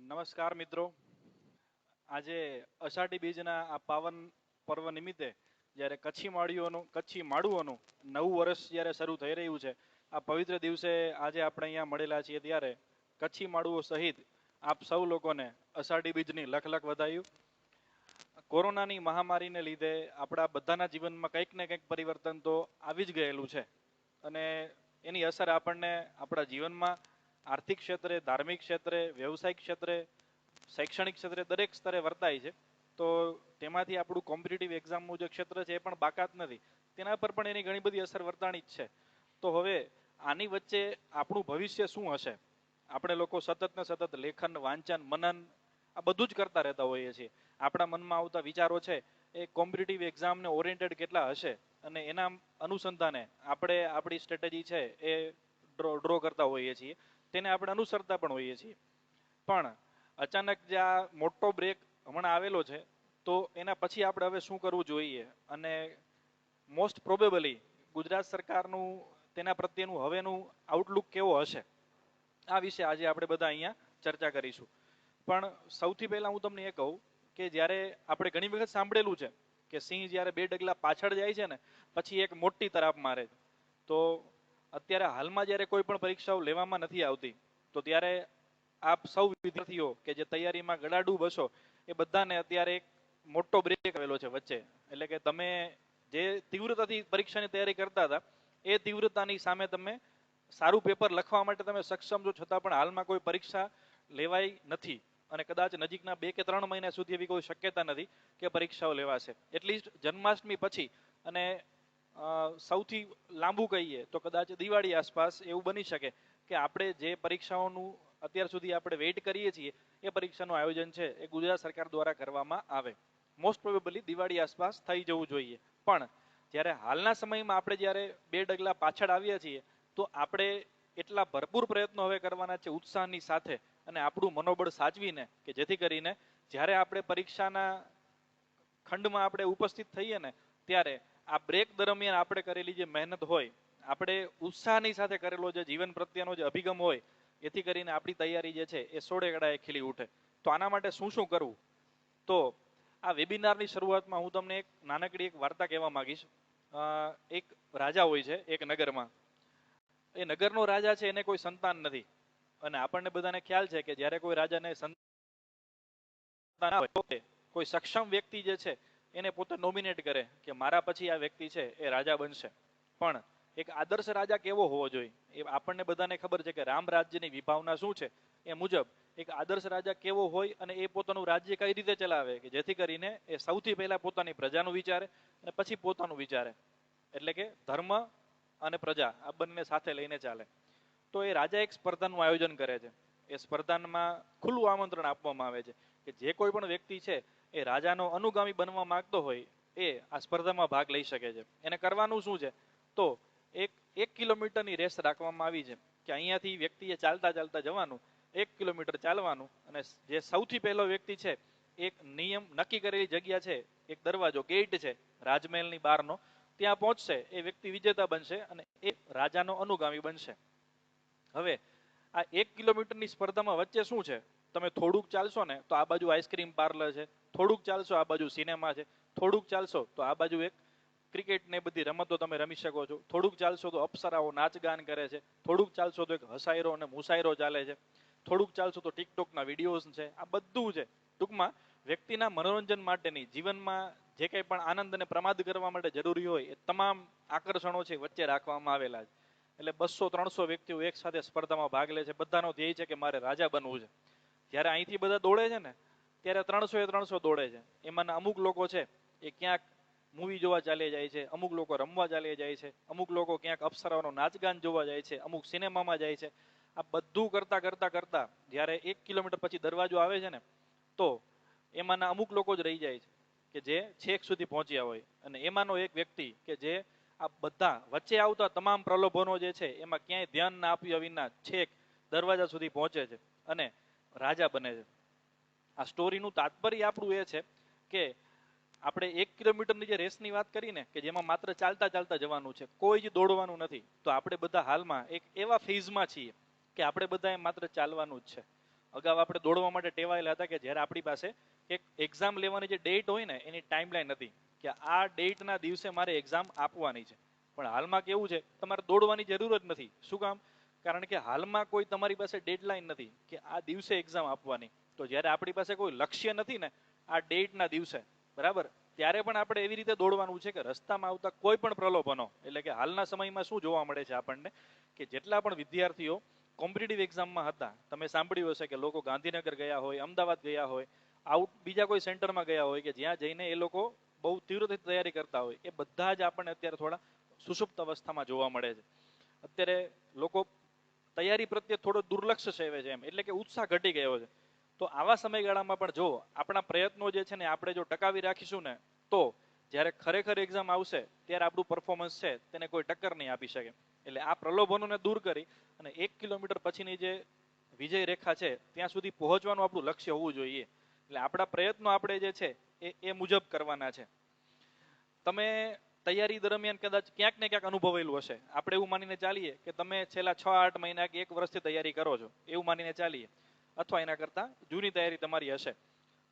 નમસ્કાર મિત્રો. આજે અષાઢી બીજના આ પાવન પર્વ નિમિત્તે જ્યારે કચ્છી માડુઓનું નવું વર્ષ જ્યારે શરૂ થઈ રહ્યું છે, આ પવિત્ર દિવસે આજે આપણે અહીંયા મળેલા છીએ ત્યારે કચ્છી માડુઓ સહિત આપ સૌ લોકોને અષાઢી બીજની લખ લખ વધાયું. કોરોનાની મહામારીને લીધે આપણા બધાના જીવનમાં કંઈક ને કંઈક પરિવર્તન તો આવી જ ગયેલું છે અને એની અસર આપણને આપણા જીવનમાં આર્થિક ક્ષેત્રે, ધાર્મિક ક્ષેત્રે, વ્યવસાયિક ક્ષેત્રે, શૈક્ષણિક ક્ષેત્રે દરેક સ્તરે વર્તાય છે. તો તેમાંથી આપણું કોમ્પિટિટિવ એક્ઝામનું જે ક્ષેત્ર છે એ પણ બાકાત નથી. તેના પર પણ એની ઘણી બધી અસર વર્તાણી જ છે. તો હવે આની વચ્ચે આપણું ભવિષ્ય શું હશે? આપણે લોકો સતત ને સતત લેખન, વાંચન, મનન આ બધું જ કરતા રહેતા હોઈએ છીએ. આપણા મનમાં આવતા વિચારો છે એ કોમ્પિટિટિવ એક્ઝામને ઓરિએન્ટેડ કેટલા હશે અને એના અનુસંધાને આપણે આપણી સ્ટ્રેટેજી છે એ ડ્રો કરતા હોઈએ છીએ, તેને આપણે અનુસરતા પણ હોઈએ છીએ. પણ અચાનક જે આ મોટો બ્રેક હમણાં આવેલો છે, તો એના પછી આપણે હવે શું કરવું જોઈએ અને મોસ્ટ પ્રોબેબલી ગુજરાત સરકારનું તેના પ્રત્યેનું હવેનું આઉટલુક કેવો હશે, આ વિશે આજે આપણે બધા અહીંયા ચર્ચા કરીશું. પણ સૌથી પહેલાં હું તમને એ કહું કે જ્યારે આપણે ઘણી વખત સાંભળેલું છે કે સિંહ જ્યારે 2 ડગલા પાછળ જાય છે ને પછી એક મોટી તરાપ મારે છે. તો અત્યારે હાલમાં જ્યારે કોઈ પણ પરીક્ષાઓ લેવામાં નથી આવતી, તો ત્યારે આપ સૌ વિદ્યાર્થીઓ કે જે તૈયારીમાં ગડાડૂબ હશો એ બધાને અત્યારે એક મોટો બ્રેક આવેલો છે વચ્ચે. એટલે કે તમે જે તીવ્રતાથી પરીક્ષાની તૈયારી કરતા હતા એ તીવ્રતાની સામે તમે સારું પેપર લખવા માટે તમે સક્ષમ છો, છતાં પણ હાલમાં કોઈ પરીક્ષા લેવાઈ નથી અને કદાચ નજીકના 2 કે 3 મહિના સુધી એવી કોઈ શક્યતા નથી કે પરીક્ષાઓ લેવાશે. એટલીસ્ટ જન્માષ્ટમી પછી અને સૌથી લાંબુ કહીએ તો કદાચ દિવાળી આસપાસ એવું બની શકે કે આપણે જે પરીક્ષાઓનું અત્યાર સુધી આપણે વેઇટ કરીએ છીએ એ પરીક્ષાનું આયોજન છે એ ગુજરાત સરકાર દ્વારા કરવામાં આવે. મોસ્ટ પ્રોબેબલી દિવાળી આસપાસ થઈ જવું જોઈએ. પણ જ્યારે હાલના સમયમાં આપણે જ્યારે 2 ડગલા પાછળ આવ્યા છીએ, તો આપણે એટલા ભરપૂર પ્રયત્નો હવે કરવાના છે ઉત્સાહની સાથે અને આપણું મનોબળ સાચવીને કે જેથી કરીને જ્યારે આપણે પરીક્ષાના ખંડમાં આપણે ઉપસ્થિત થઈએ ને ત્યારે આ બ્રેક દરમિયાન આપણે કરેલી જે મહેનત હોય, આપણે ઉત્સાહની સાથે કરેલો જે જીવન પ્રત્યેનો જે અભિગમ હોય, એથી કરીને આપણી તૈયારી જે છે એ સોળે કળાએ ખીલી ઉઠે. તો આના માટે શું શું કરવું? તો આ વેબિનારની શરૂઆતમાં હું તમને એક નાનકડી એક વાર્તા કહેવા માંગીશ. એક રાજા હોય છે એક નગરમાં. એ નગરનો રાજા છે, એને કોઈ સંતાન નથી અને આપણને બધાને ખ્યાલ છે કે જ્યારે કોઈ રાજાને સંતાન હોય તો કોઈ સક્ષમ વ્યક્તિ જે છે એને પોતે નોમિનેટ કરે કે મારા પછી આ વ્યક્તિ છે એ રાજા બનશે. પણ એક આદર્શ રાજા કેવો હોવો જોઈએ એ આપણને બધાને ખબર છે કે રામ રાજ્યની વિભાવના શું છે એ મુજબ એક આદર્શ રાજા કેવો હોય અને એ પોતાનું રાજ્ય કઈ રીતે ચલાવે કે જેથી કરીને એ સૌથી પહેલા પોતાની પ્રજાનું વિચારે અને પછી પોતાનું વિચારે. એટલે કે ધર્મ અને પ્રજા આ બંને સાથે લઈને ચાલે. તો એ રાજા એક સ્પર્ધાનું આયોજન કરે છે. એ સ્પર્ધામાં ખુલ્લું આમંત્રણ આપવામાં આવે છે કે જે કોઈ પણ વ્યક્તિ છે એ રાજાનો અનુગામી બનવા માંગતો હોય એ આ સ્પર્ધામાં ભાગ લઈ શકે છે. એને કરવાનું શું છે? તો એક કિલોમીટરની રેસ રાખવામાં આવી છે કે અહીંયાથી વ્યક્તિએ ચાલતા ચાલતા જવાનું, 1 કિલોમીટર ચાલવાનું અને જે સૌથી પહેલો વ્યક્તિ છે એક નિયમ નક્કી કરેલી જગ્યા છે, એક દરવાજો ગેટ છે રાજમહેલની બહારનો, ત્યાં પહોંચશે એ વ્યક્તિ વિજેતા બનશે અને એ રાજાનો અનુગામી બનશે. હવે આ 1 કિલોમીટરની સ્પર્ધામાં વચ્ચે શું છે? તમે થોડુંક ચાલશો ને તો આ બાજુ આઈસ્ક્રીમ પાર્લર છે, થોડુંક ચાલશો આ બાજુ સિનેમા છે, થોડુંક ચાલશો તો આ બાજુ એક ક્રિકેટ ને બધી રમતો તમે રમી શકો છો, થોડુંક ચાલશો તો અપ્સરાઓ નાચગાન કરે છે, થોડુંક ચાલશો તો એક હસાયરો અને મુસાયરો ચાલે છે, થોડુંક ચાલશો તો ટિકટોકના વિડીયોઝ છે. આ બધું છે ટૂંકમાં વ્યક્તિના મનોરંજન માટેની જીવનમાં જે કંઈ પણ આનંદ અને પ્રમાદ કરવા માટે જરૂરી હોય એ તમામ આકર્ષણો છે વચ્ચે રાખવામાં આવેલા છે. એટલે 200-300 વ્યક્તિઓ એક સાથે સ્પર્ધામાં ભાગ લે છે. બધાનો ધ્યેય છે કે મારે રાજા બનવું છે. જ્યારે અહીંથી બધા દોડે છે ને ત્યારે 300 દોડે છે. એમાંના અમુક લોકો છે એ ક્યાંક મૂવી જોવા ચાલી જાય છે, અમુક લોકો રમવા ચાલી જાય છે, અમુક લોકો ક્યાંક અપ્સરાઓનો નાચગાન જોવા જાય છે, અમુક સિનેમામાં જાય છે. આ બધું કરતા કરતા કરતા જ્યારે 1 કિલોમીટર પછી દરવાજો આવે છે ને તો એમાંના અમુક લોકો જ રહી જાય છે કે જે છેક સુધી પહોંચ્યા હોય અને એમાંનો એક વ્યક્તિ કે જે આ બધા વચ્ચે આવતા તમામ પ્રલોભનો જે છે એમાં ક્યાંય ધ્યાન ના આપ્યા વિના છેક દરવાજા સુધી પહોંચે છે અને રાજા બને છે. આ સ્ટોરીનું તાત્પર્ય આપણું એ છે કે આપણે 1 કિલોમીટરની જે રેસની વાત કરીને કે જેમાં માત્ર ચાલતા ચાલતા જવાનું છે, કોઈ જ દોડવાનું નથી, તો આપણે બધા હાલમાં એક એવા ફેઝમાં છીએ કે આપણે બધાએ માત્ર ચાલવાનું જ છે. અગાઉ આપણે દોડવા માટે ટેવાયેલા હતા કે જ્યારે આપણી પાસે એક એક્ઝામ લેવાની જે ડેટ હોય ને એની ટાઈમલાઈન હતી કે આ ડેટના દિવસે મારે એક્ઝામ આપવાની છે. પણ હાલમાં કેવું છે, તમારે દોડવાની જરૂર જ નથી. શું કામ? કારણ કે હાલમાં કોઈ તમારી પાસે ડેડલાઈન નથી કે આ દિવસે એક્ઝામ આપવાની. તો જ્યારે આપણી પાસે કોઈ લક્ષ્ય નથી ને આ ડેટના દિવસે, બરાબર, ત્યારે પણ આપણે એવી રીતે દોડવાનું છે કે રસ્તામાં આવતા કોઈ પણ પ્રલોભનો, એટલે કે હાલના સમયમાં શું જોવા મળે છે આપણને કે જેટલા પણ વિદ્યાર્થીઓ કોમ્પિટિટિવ એક્ઝામમાં હતા, તમે સાંભળ્યું હશે કે લોકો ગાંધીનગર ગયા હોય, અમદાવાદ ગયા હોય, આઉટ બીજા કોઈ સેન્ટરમાં ગયા હોય કે જ્યાં જઈને એ લોકો બહુ તીવ્રતાથી તૈયારી કરતા હોય, એ બધા જ આપણને અત્યારે થોડા સુષુપ્ત અવસ્થામાં જોવા મળે છે. અત્યારે લોકો તૈયારી પ્રત્યે થોડો દુર્લક્ષ સેવે છે એમ, એટલે કે ઉત્સાહ ઘટી ગયો છે. તો આવા સમયગાળામાં પણ જો આપણા પ્રયત્નો જે છે ને આપણે જો ટકાવી રાખીશું ને તો જ્યારે ખરેખર એક્ઝામ આવશે ત્યારે આપણું પરફોર્મન્સ છે તેને કોઈ ટક્કર નહીં આપી શકે. એટલે આ પ્રલોભનોને દૂર કરી અને 1 કિલોમીટર પછીની જે વિજય રેખા છે ત્યાં સુધી પહોંચવાનું આપણું લક્ષ્ય હોવું જોઈએ. એટલે આપણા પ્રયત્નો આપણે જે છે એ મુજબ કરવાના છે. તમે તૈયારી દરમિયાન કદાચ ક્યાંક ને ક્યાંક અનુભવેલું હશે. આપણે એવું માનીને ચાલીએ કે તમે છેલ્લા 6-8 મહિના કે 1 વર્ષથી તૈયારી કરો છો, એવું માનીને ચાલીએ, અથવા એના કરતાં જૂની તૈયારી તમારી હશે.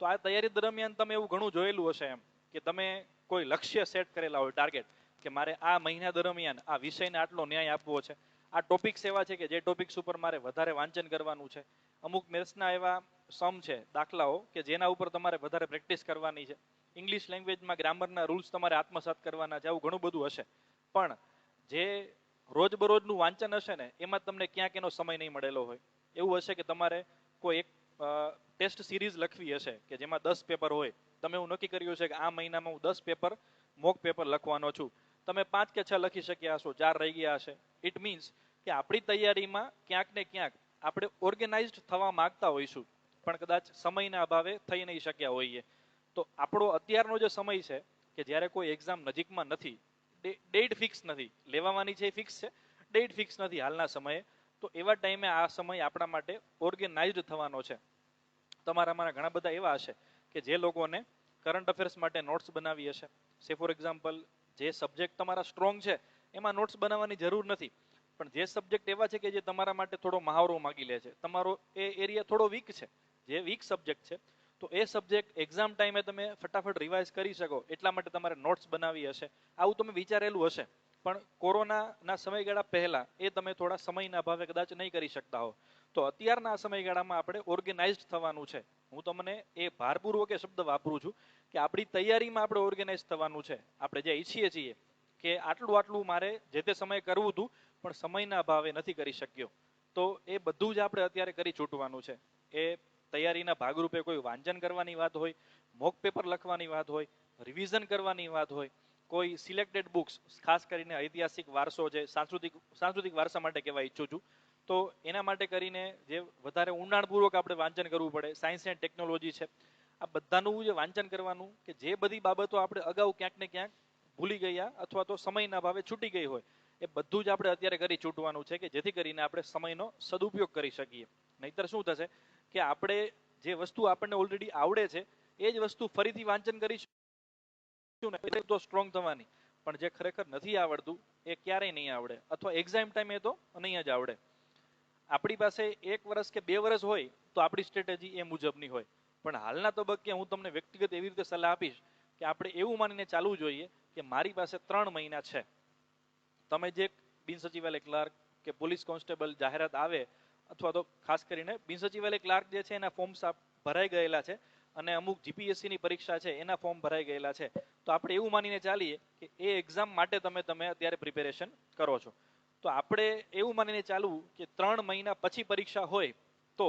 તો આ તૈયારી દરમિયાન તમે એવું ઘણું જોયેલું હશે એમ કે તમે કોઈ લક્ષ્ય સેટ કરેલા હોય, ટાર્ગેટ, કે મારે આ મહિના દરમિયાન આ વિષયને આટલો ન્યાય આપવો છે, આ ટોપિક્સ એવા છે કે જે ટોપિક્સ ઉપર મારે વધારે વાંચન કરવાનું છે, અમુક મેથ્સના એવા સમ છે, દાખલાઓ, કે જેના ઉપર તમારે વધારે પ્રેક્ટિસ કરવાની છે, ઇંગ્લિશ લેંગ્વેજમાં ગ્રામરના રૂલ્સ તમારે આત્મસાત કરવાના છે, આવું ઘણું બધું હશે. પણ જે રોજબરોજનું વાંચન હશે ને એમાં તમને ક્યાંક એનો સમય નહીં મળેલો હોય. એવું હશે કે તમારે કોઈ એક ટેસ્ટ સિરીઝ લખવી હશે કે જેમાં 10 પેપર હોય. તમે એવું નક્કી કર્યું છે કે આ મહિનામાં હું 10 પેપર મોક પેપર લખવાનો છું. તમે 5 કે 6 લખી શક્યા હશો, 4 રહી ગયા હશે. ઇટ મીન્સ કે આપણી તૈયારીમાં ક્યાંક ને ક્યાંક આપણે ઓર્ગેનાઇઝડ થવા માંગતા હોઈશું, પણ કદાચ સમયના અભાવે થઈ નહીં શક્યા હોઈએ. તો આપણો અત્યારનો જે સમય છે કે જ્યારે કોઈ એક્ઝામ નજીકમાં નથી, ડેટ ફિક્સ નથી, લેવાની છે એ ફિક્સ છે, ડેટ ફિક્સ નથી હાલના સમયે, તો એવા ટાઈમે આ સમય આપણા માટે ઓર્ગેનાઇઝડ થવાનો છે. તમારામાં ઘણા બધા એવા હશે કે જે લોકોને કરંટ અફેર્સ માટે નોટ્સ બનાવી હશે. સે ફોર એક્ઝામ્પલ, જે સબ્જેક્ટ તમારા સ્ટ્રોંગ છે એમાં નોટ્સ બનાવવાની જરૂર નથી, પણ જે સબ્જેક્ટ એવા છે કે જે તમારા માટે થોડો મહાવરો માગી લે છે, તમારો એ એરિયા થોડો વીક છે, જે વીક સબ્જેક્ટ છે, તો એ સબ્જેક્ટ એક્ઝામ ટાઈમે તમે ફટાફટ રિવાઇઝ કરી શકો એટલા માટે તમારે નોટ્સ બનાવી હશે. આવું તમે વિચારેલું હશે, પણ કોરોનાના સમયગાળા પહેલા એ તમે થોડા સમયના અભાવે કદાચ નહીં કરી શકતા હો. તો અત્યારના સમયગાળામાં આપણે ઓર્ગેનાઇઝડ થવાનું છે. હું તમને એ ભારપૂર્વક એ શબ્દ વાપરું છું કે આપણી તૈયારીમાં આપણે ઓર્ગેનાઇઝ થવાનું છે. આપણે જે ઈચ્છીએ છીએ કે આટલું આટલું મારે જે તે સમયે કરવું હતું પણ સમયના અભાવે નથી કરી શક્યો, તો એ બધું જ આપણે અત્યારે કરી છૂટવાનું છે. એ તૈયારીના ભાગરૂપે કોઈ વાંચન કરવાની વાત હોય, મોક પેપર લખવાની વાત હોય, રિવિઝન કરવાની વાત હોય, કોઈ સિલેક્ટેડ બુક્સ, ખાસ કરીને ઐતિહાસિક વારસો છે, સાંસ્કૃતિક વારસા માટે કહેવા ઈચ્છું છું, તો એના માટે કરીને જે વધારે ઊંડાણપૂર્વક આપણે વાંચન કરવું પડે, સાયન્સ એન્ડ ટેકનોલોજી છે, આ બધાનું જે વાંચન કરવાનું, કે જે બધી બાબતો આપણે અગાઉ ક્યાંક ને ક્યાંક ભૂલી ગયા અથવા તો સમયના અભાવે છૂટી ગઈ હોય, એ બધું જ આપણે અત્યારે કરી છૂટવાનું છે કે જેથી કરીને આપણે સમયનો સદુપયોગ કરી શકીએ. નહીતર શું થશે કે આપણે જે વસ્તુ આપણને ઓલરેડી આવડે છે એ જ વસ્તુ ફરીથી વાંચન કરીશું ને તો સ્ટ્રોંગ થવાની, પણ જે ખરેખર નથી આવડતું એ ક્યારેય નહીં આવડે, અથવા એક્ઝામ ટાઈમે તો નહીં જ આવડે. આપણી પાસે 1 વર્ષ કે 2 વર્ષ હોય તો આપણી સ્ટ્રેટેજી એ મુજબની હોય, પણ હાલના તબક્કે હું તમને વ્યક્તિગત એવી રીતે સલાહ આપીશ કે આપણે એવું માનીને ચાલવું જોઈએ કે મારી પાસે 3 મહિના છે. તમે જે બિનસચિવાલય ક્લાર્ક કે પોલીસ કોન્સ્ટેબલ જાહેરાત આવે, અથવા તો ખાસ કરીને બિનસચિવાલય ક્લાર્ક જે છે એના ફોર્મ્સ ભરાઈ ગયેલા છે અને અમુક જીપીએસસીની પરીક્ષા છે એના ફોર્મ ભરાઈ ગયેલા છે, તો આપણે એવું માનીને ચાલીએ કે એ એક્ઝામ માટે તમે અત્યારે પ્રિપેરેશન કરો છો. તો આપણે એવું માનીને ચાલવું કે 3 મહિના પછી પરીક્ષા હોય તો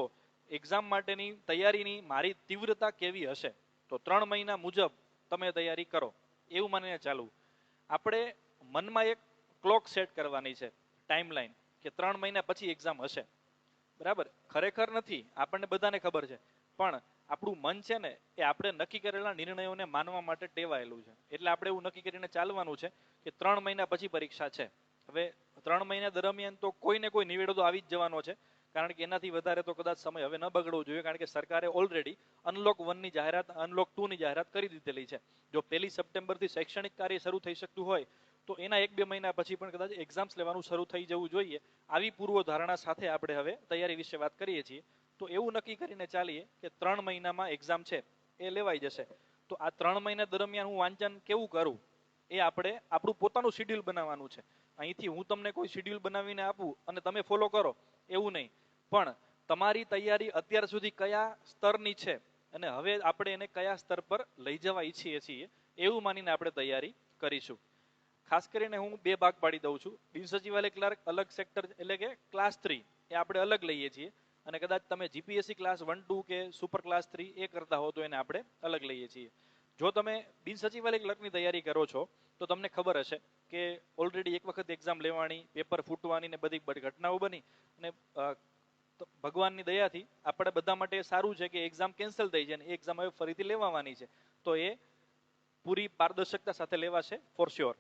એક્ઝામ માટેની તૈયારીની મારી તીવ્રતા કેવી હશે, તો 3 મહિના મુજબ તમે તૈયારી કરો, એવું માનીને ચાલવું. આપણે મનમાં એક ક્લોક સેટ કરવાની છે, ટાઈમલાઈન, કે 3 મહિના પછી એક્ઝામ હશે, બરાબર. ખરેખર નથી, આપણને બધાને ખબર છે, પણ આપણું મન છે ને એ આપણે નક્કી કરેલા નિર્ણયોને માનવા માટે ટેવાયેલું છે. એટલે આપણે એવું નક્કી કરીને ચાલવાનું છે કે 3 મહિના પછી પરીક્ષા છે. હવે 3 મહિના દરમિયાન તો કોઈને કોઈ નિવેડો તો આવી જ જવાનો છે, કારણ કે એનાથી વધારે તો કદાચ સમય હવે ન બગડવો જોઈએ, કારણ કે સરકારે ઓલરેડી અનલોક 1ની જાહેરાત, અનલોક 2ની જાહેરાત કરી દીધેલી છે. જો 1 સપ્ટેમ્બરથી શૈક્ષણિક કાર્ય શરૂ થઈ શકતું હોય તો એના 1-2 મહિના પછી પણ કદાચ એક્ઝામ્સ લેવાનું શરૂ થઈ જવું જોઈએ. આવી પૂર્વ ધારણા સાથે આપણે હવે તૈયારી વિશે વાત કરીએ છીએ. તો એવું નક્કી કરીને ચાલીએ કે 3 મહિનામાં એક્ઝામ છે એ લેવાઈ જશે. તો આ 3 મહિના દરમિયાન હું વાંચન કેવું કરું એ આપણે આપણું પોતાનું શિડ્યુલ બનાવવાનું છે. અહીંથી હું તમને કોઈ શિડ્યુલ બનાવીને આપું અને તમે ફોલો કરો એવું નહીં, પણ તમારી તૈયારી અત્યાર સુધી કયા સ્તરની છે અને હવે આપણે એને કયા સ્તર પર લઈ જવા ઈચ્છીએ છીએ એવું માનીને આપણે તૈયારી કરીશું. ખાસ કરીને હું બે ભાગ પાડી દઉં છું. બિન સચિવાલય ક્લાર્ક અલગ સેક્ટર એટલે કે ક્લાસ 3 એ આપણે અલગ લઈએ છીએ, અને કદાચ તમે જીપીએસસી ક્લાસ 1 2 કે સુપર ક્લાસ 3 એ કરતા હો તો એને આપણે અલગ લઈએ છીએ. જો તમે બિન સચિવાલય ક્લર્કની તૈયારી કરો છો તો તમને ખબર હશે કે ઓલરેડી એક વખત એક્ઝામ લેવાની, પેપર ફૂટવાની ને બધી ઘટનાઓ બની, અને ભગવાનની દયાથી આપણે બધા માટે સારું છે કે એક્ઝામ કેન્સલ થઈ છે અને એ એક્ઝામ હવે ફરીથી લેવાની છે. તો એ પૂરી પારદર્શકતા સાથે લેવાશે ફોર શ્યોર.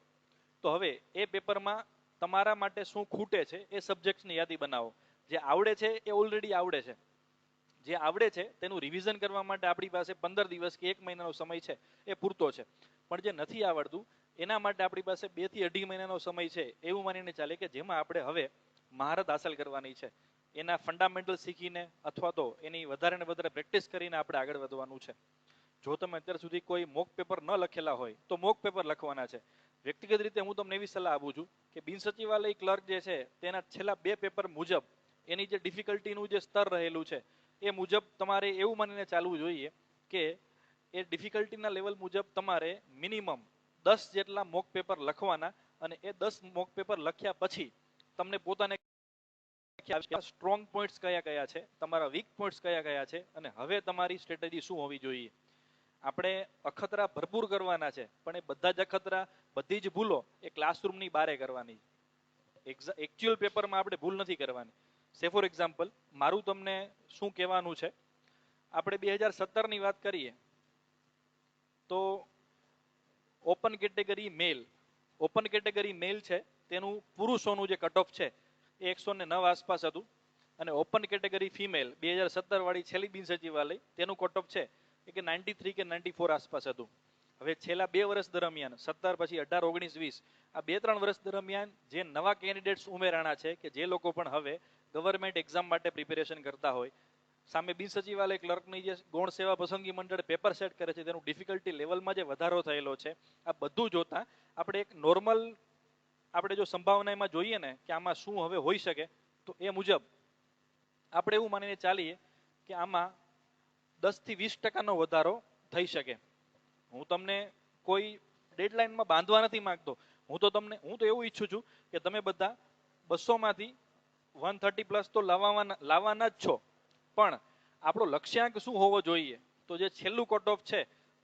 તો હવે એ પેપરમાં તમારા માટે શું ખૂટે છે એ સબ્જેક્ટ્સની યાદી બનાવો. જે આવડે છે એ ઓલરેડી આવડે છે. જે આવડે છે તેનું રિવિઝન કરવા માટે આપણી પાસે 15 દિવસ કે 1 મહિનાનો સમય છે એ પૂરતો છે. પણ જે નથી આવડતું એના માટે આપણી પાસે 2 થી 2.5 મહિનાનો સમય છે એવું માનીને ચાલે કે જેમાં આપણે હવે મહારત હાંસલ કરવાની છે. એના ફંડામેન્ટલ શીખીને અથવા તો એની વધારે ને વધારે પ્રેક્ટિસ કરીને આપણે આગળ વધવાનું છે. જો તમે અત્યાર સુધી કોઈ મોક પેપર ન લખેલા હોય તો મોક પેપર લખવાના છે. વ્યક્તિગત રીતે હું તમને એવી સલાહ આપું છું કે બિન સચિવાલય ક્લર્ક જે છે તેના છેલ્લા 2 પેપર મુજબ એની જે ડિફિકલ્ટીનું જે સ્તર રહેલું છે એ મુજબ તમારે એવું માનીને ચાલવું જોઈએ કે એ ડિફિકલ્ટીના લેવલ મુજબ તમારે મિનિમમ 10 જેટલા મોક પેપર લખવાના, અને એ 10 મોક પેપર લખ્યા પછી તમને પોતાને સ્ટ્રોંગ પોઈન્ટ્સ કયા કયા છે, તમારા વીક પોઈન્ટ્સ કયા કયા છે, અને હવે તમારી સ્ટ્રેટેજી શું હોવી જોઈએ. આપણે અખતરા ભરપૂર કરવાના છે, પણ એ બધા જ અખતરા, બધી જ ભૂલો એ ક્લાસરૂમની બારે કરવાની. એકચ્યુઅલ પેપરમાં આપણે ભૂલ નથી કરવાની. સે ફોર એક્ઝામ્પલ મારું તમને શું કહેવાનું છે, આપણે 2017ની વાત કરીએ તો ઓપન કેટેગરી મેલ છે તેનું પુરુષોનું જે કટ ઓફ છે એ 109 આસપાસ હતું, અને ઓપન કેટેગરી ફિમેલ 2017 વાળી છેલ્લી બિન સચિવાલય તેનું કટ ઓફ છે કે 93 કે 94 આસપાસ હતું. હવે છેલ્લા 2 વર્ષ દરમિયાન 17 પછી 18 19 20 આ 2-3 વર્ષ દરમિયાન જે નવા કેન્ડિડેટ્સ ઉમેરાણા છે કે જે લોકો પણ હવે ગવર્મેન્ટ એક્ઝામ માટે પ્રિપેરેશન કરતા હોય, સામે બિન સચિવાલય ક્લર્કની જે ગૌણ સેવા પસંદગી મંડળ પેપર સેટ કરે છે તેનું ડિફિકલ્ટી લેવલમાં જે વધારો થયેલો છે, આ બધું જોતા આપણે એક નોર્મલ આપણે જો સંભાવનામાં જોઈએ ને કે આમાં શું હવે હોઈ શકે, તો એ મુજબ આપણે એવું માનીને ચાલીએ કે આમાં 10 થી 20% વધારો થઈ શકે. હું તમને કોઈ ડેડલાઇનમાં બાંધવા નથી માંગતો. હું તો એવું ઈચ્છું છું કે તમે બધા 200 માંથી 130 પ્લસ તો લાવવાના જ છો, પણ આપણો લક્ષ્યાંક શું હોવો જોઈએ, તો જે છેલ્લું કટ ઓફ છે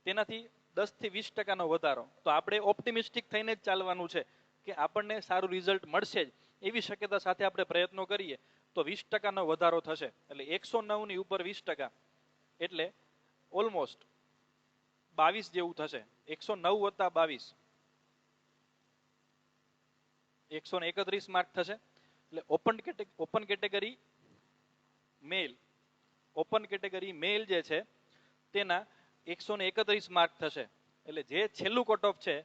તેનાથી 10 થી 20% વધારો. તો આપણે ઓપ્ટિમિસ્ટિક થઈને જ ચાલવાનું છે કે આપણને સારું રિઝલ્ટ મળશે જ એવી શક્યતા સાથે આપણે પ્રયત્નો કરીએ તો 20% વધારો થશે. એટલે 109 ની ઉપર 20% એટલે ઓલમોસ્ટ 22 જેવું થશે. 109 વત્તા 22 131 માર્ક થશે. એટલે ઓપન કેટેગરી મેલ જે છે તેના 131 માર્ક થશે. એટલે જે છેલ્લું કટ ઓફ છે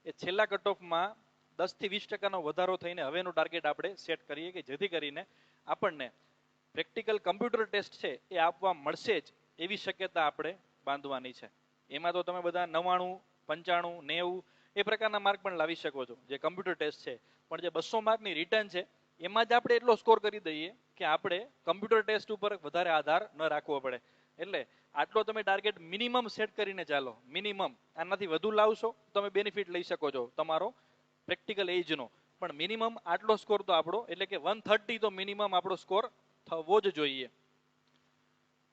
એ છેલ્લા કટ ઓફમાં 10 થી 20% વધારો થઈને હવેનું ટાર્ગેટ આપણે સેટ કરીએ કે જેથી કરીને આપણને પ્રેક્ટિકલ કમ્પ્યુટર ટેસ્ટ છે એ આપવા મળશે જ એવી શક્યતા આપણે બાંધવાની છે. એમાં તો તમે બધા 99 95 90 એ પ્રકારના માર્ક પણ લાવી શકો છો જે કમ્પ્યુટર ટેસ્ટ છે, પણ જે 200 માર્કની રિટર્ન છે એમાં જ આપણે એટલો સ્કોર કરી દઈએ કે આપણે કમ્પ્યુટર ટેસ્ટ ઉપર વધારે આધાર ન રાખવો પડે. એટલે આટલો તમે ટાર્ગેટ મિનિમમ સેટ કરીને ચાલો. મિનિમમ આનાથી વધુ લાવશો તમે બેનિફિટ લઈ શકો છો તમારો પ્રેક્ટિકલ એજનો, પણ મિનિમમ આટલો સ્કોર તો આપણો એટલે કે 130 તો મિનિમમ આપણો સ્કોર થવો જ જોઈએ.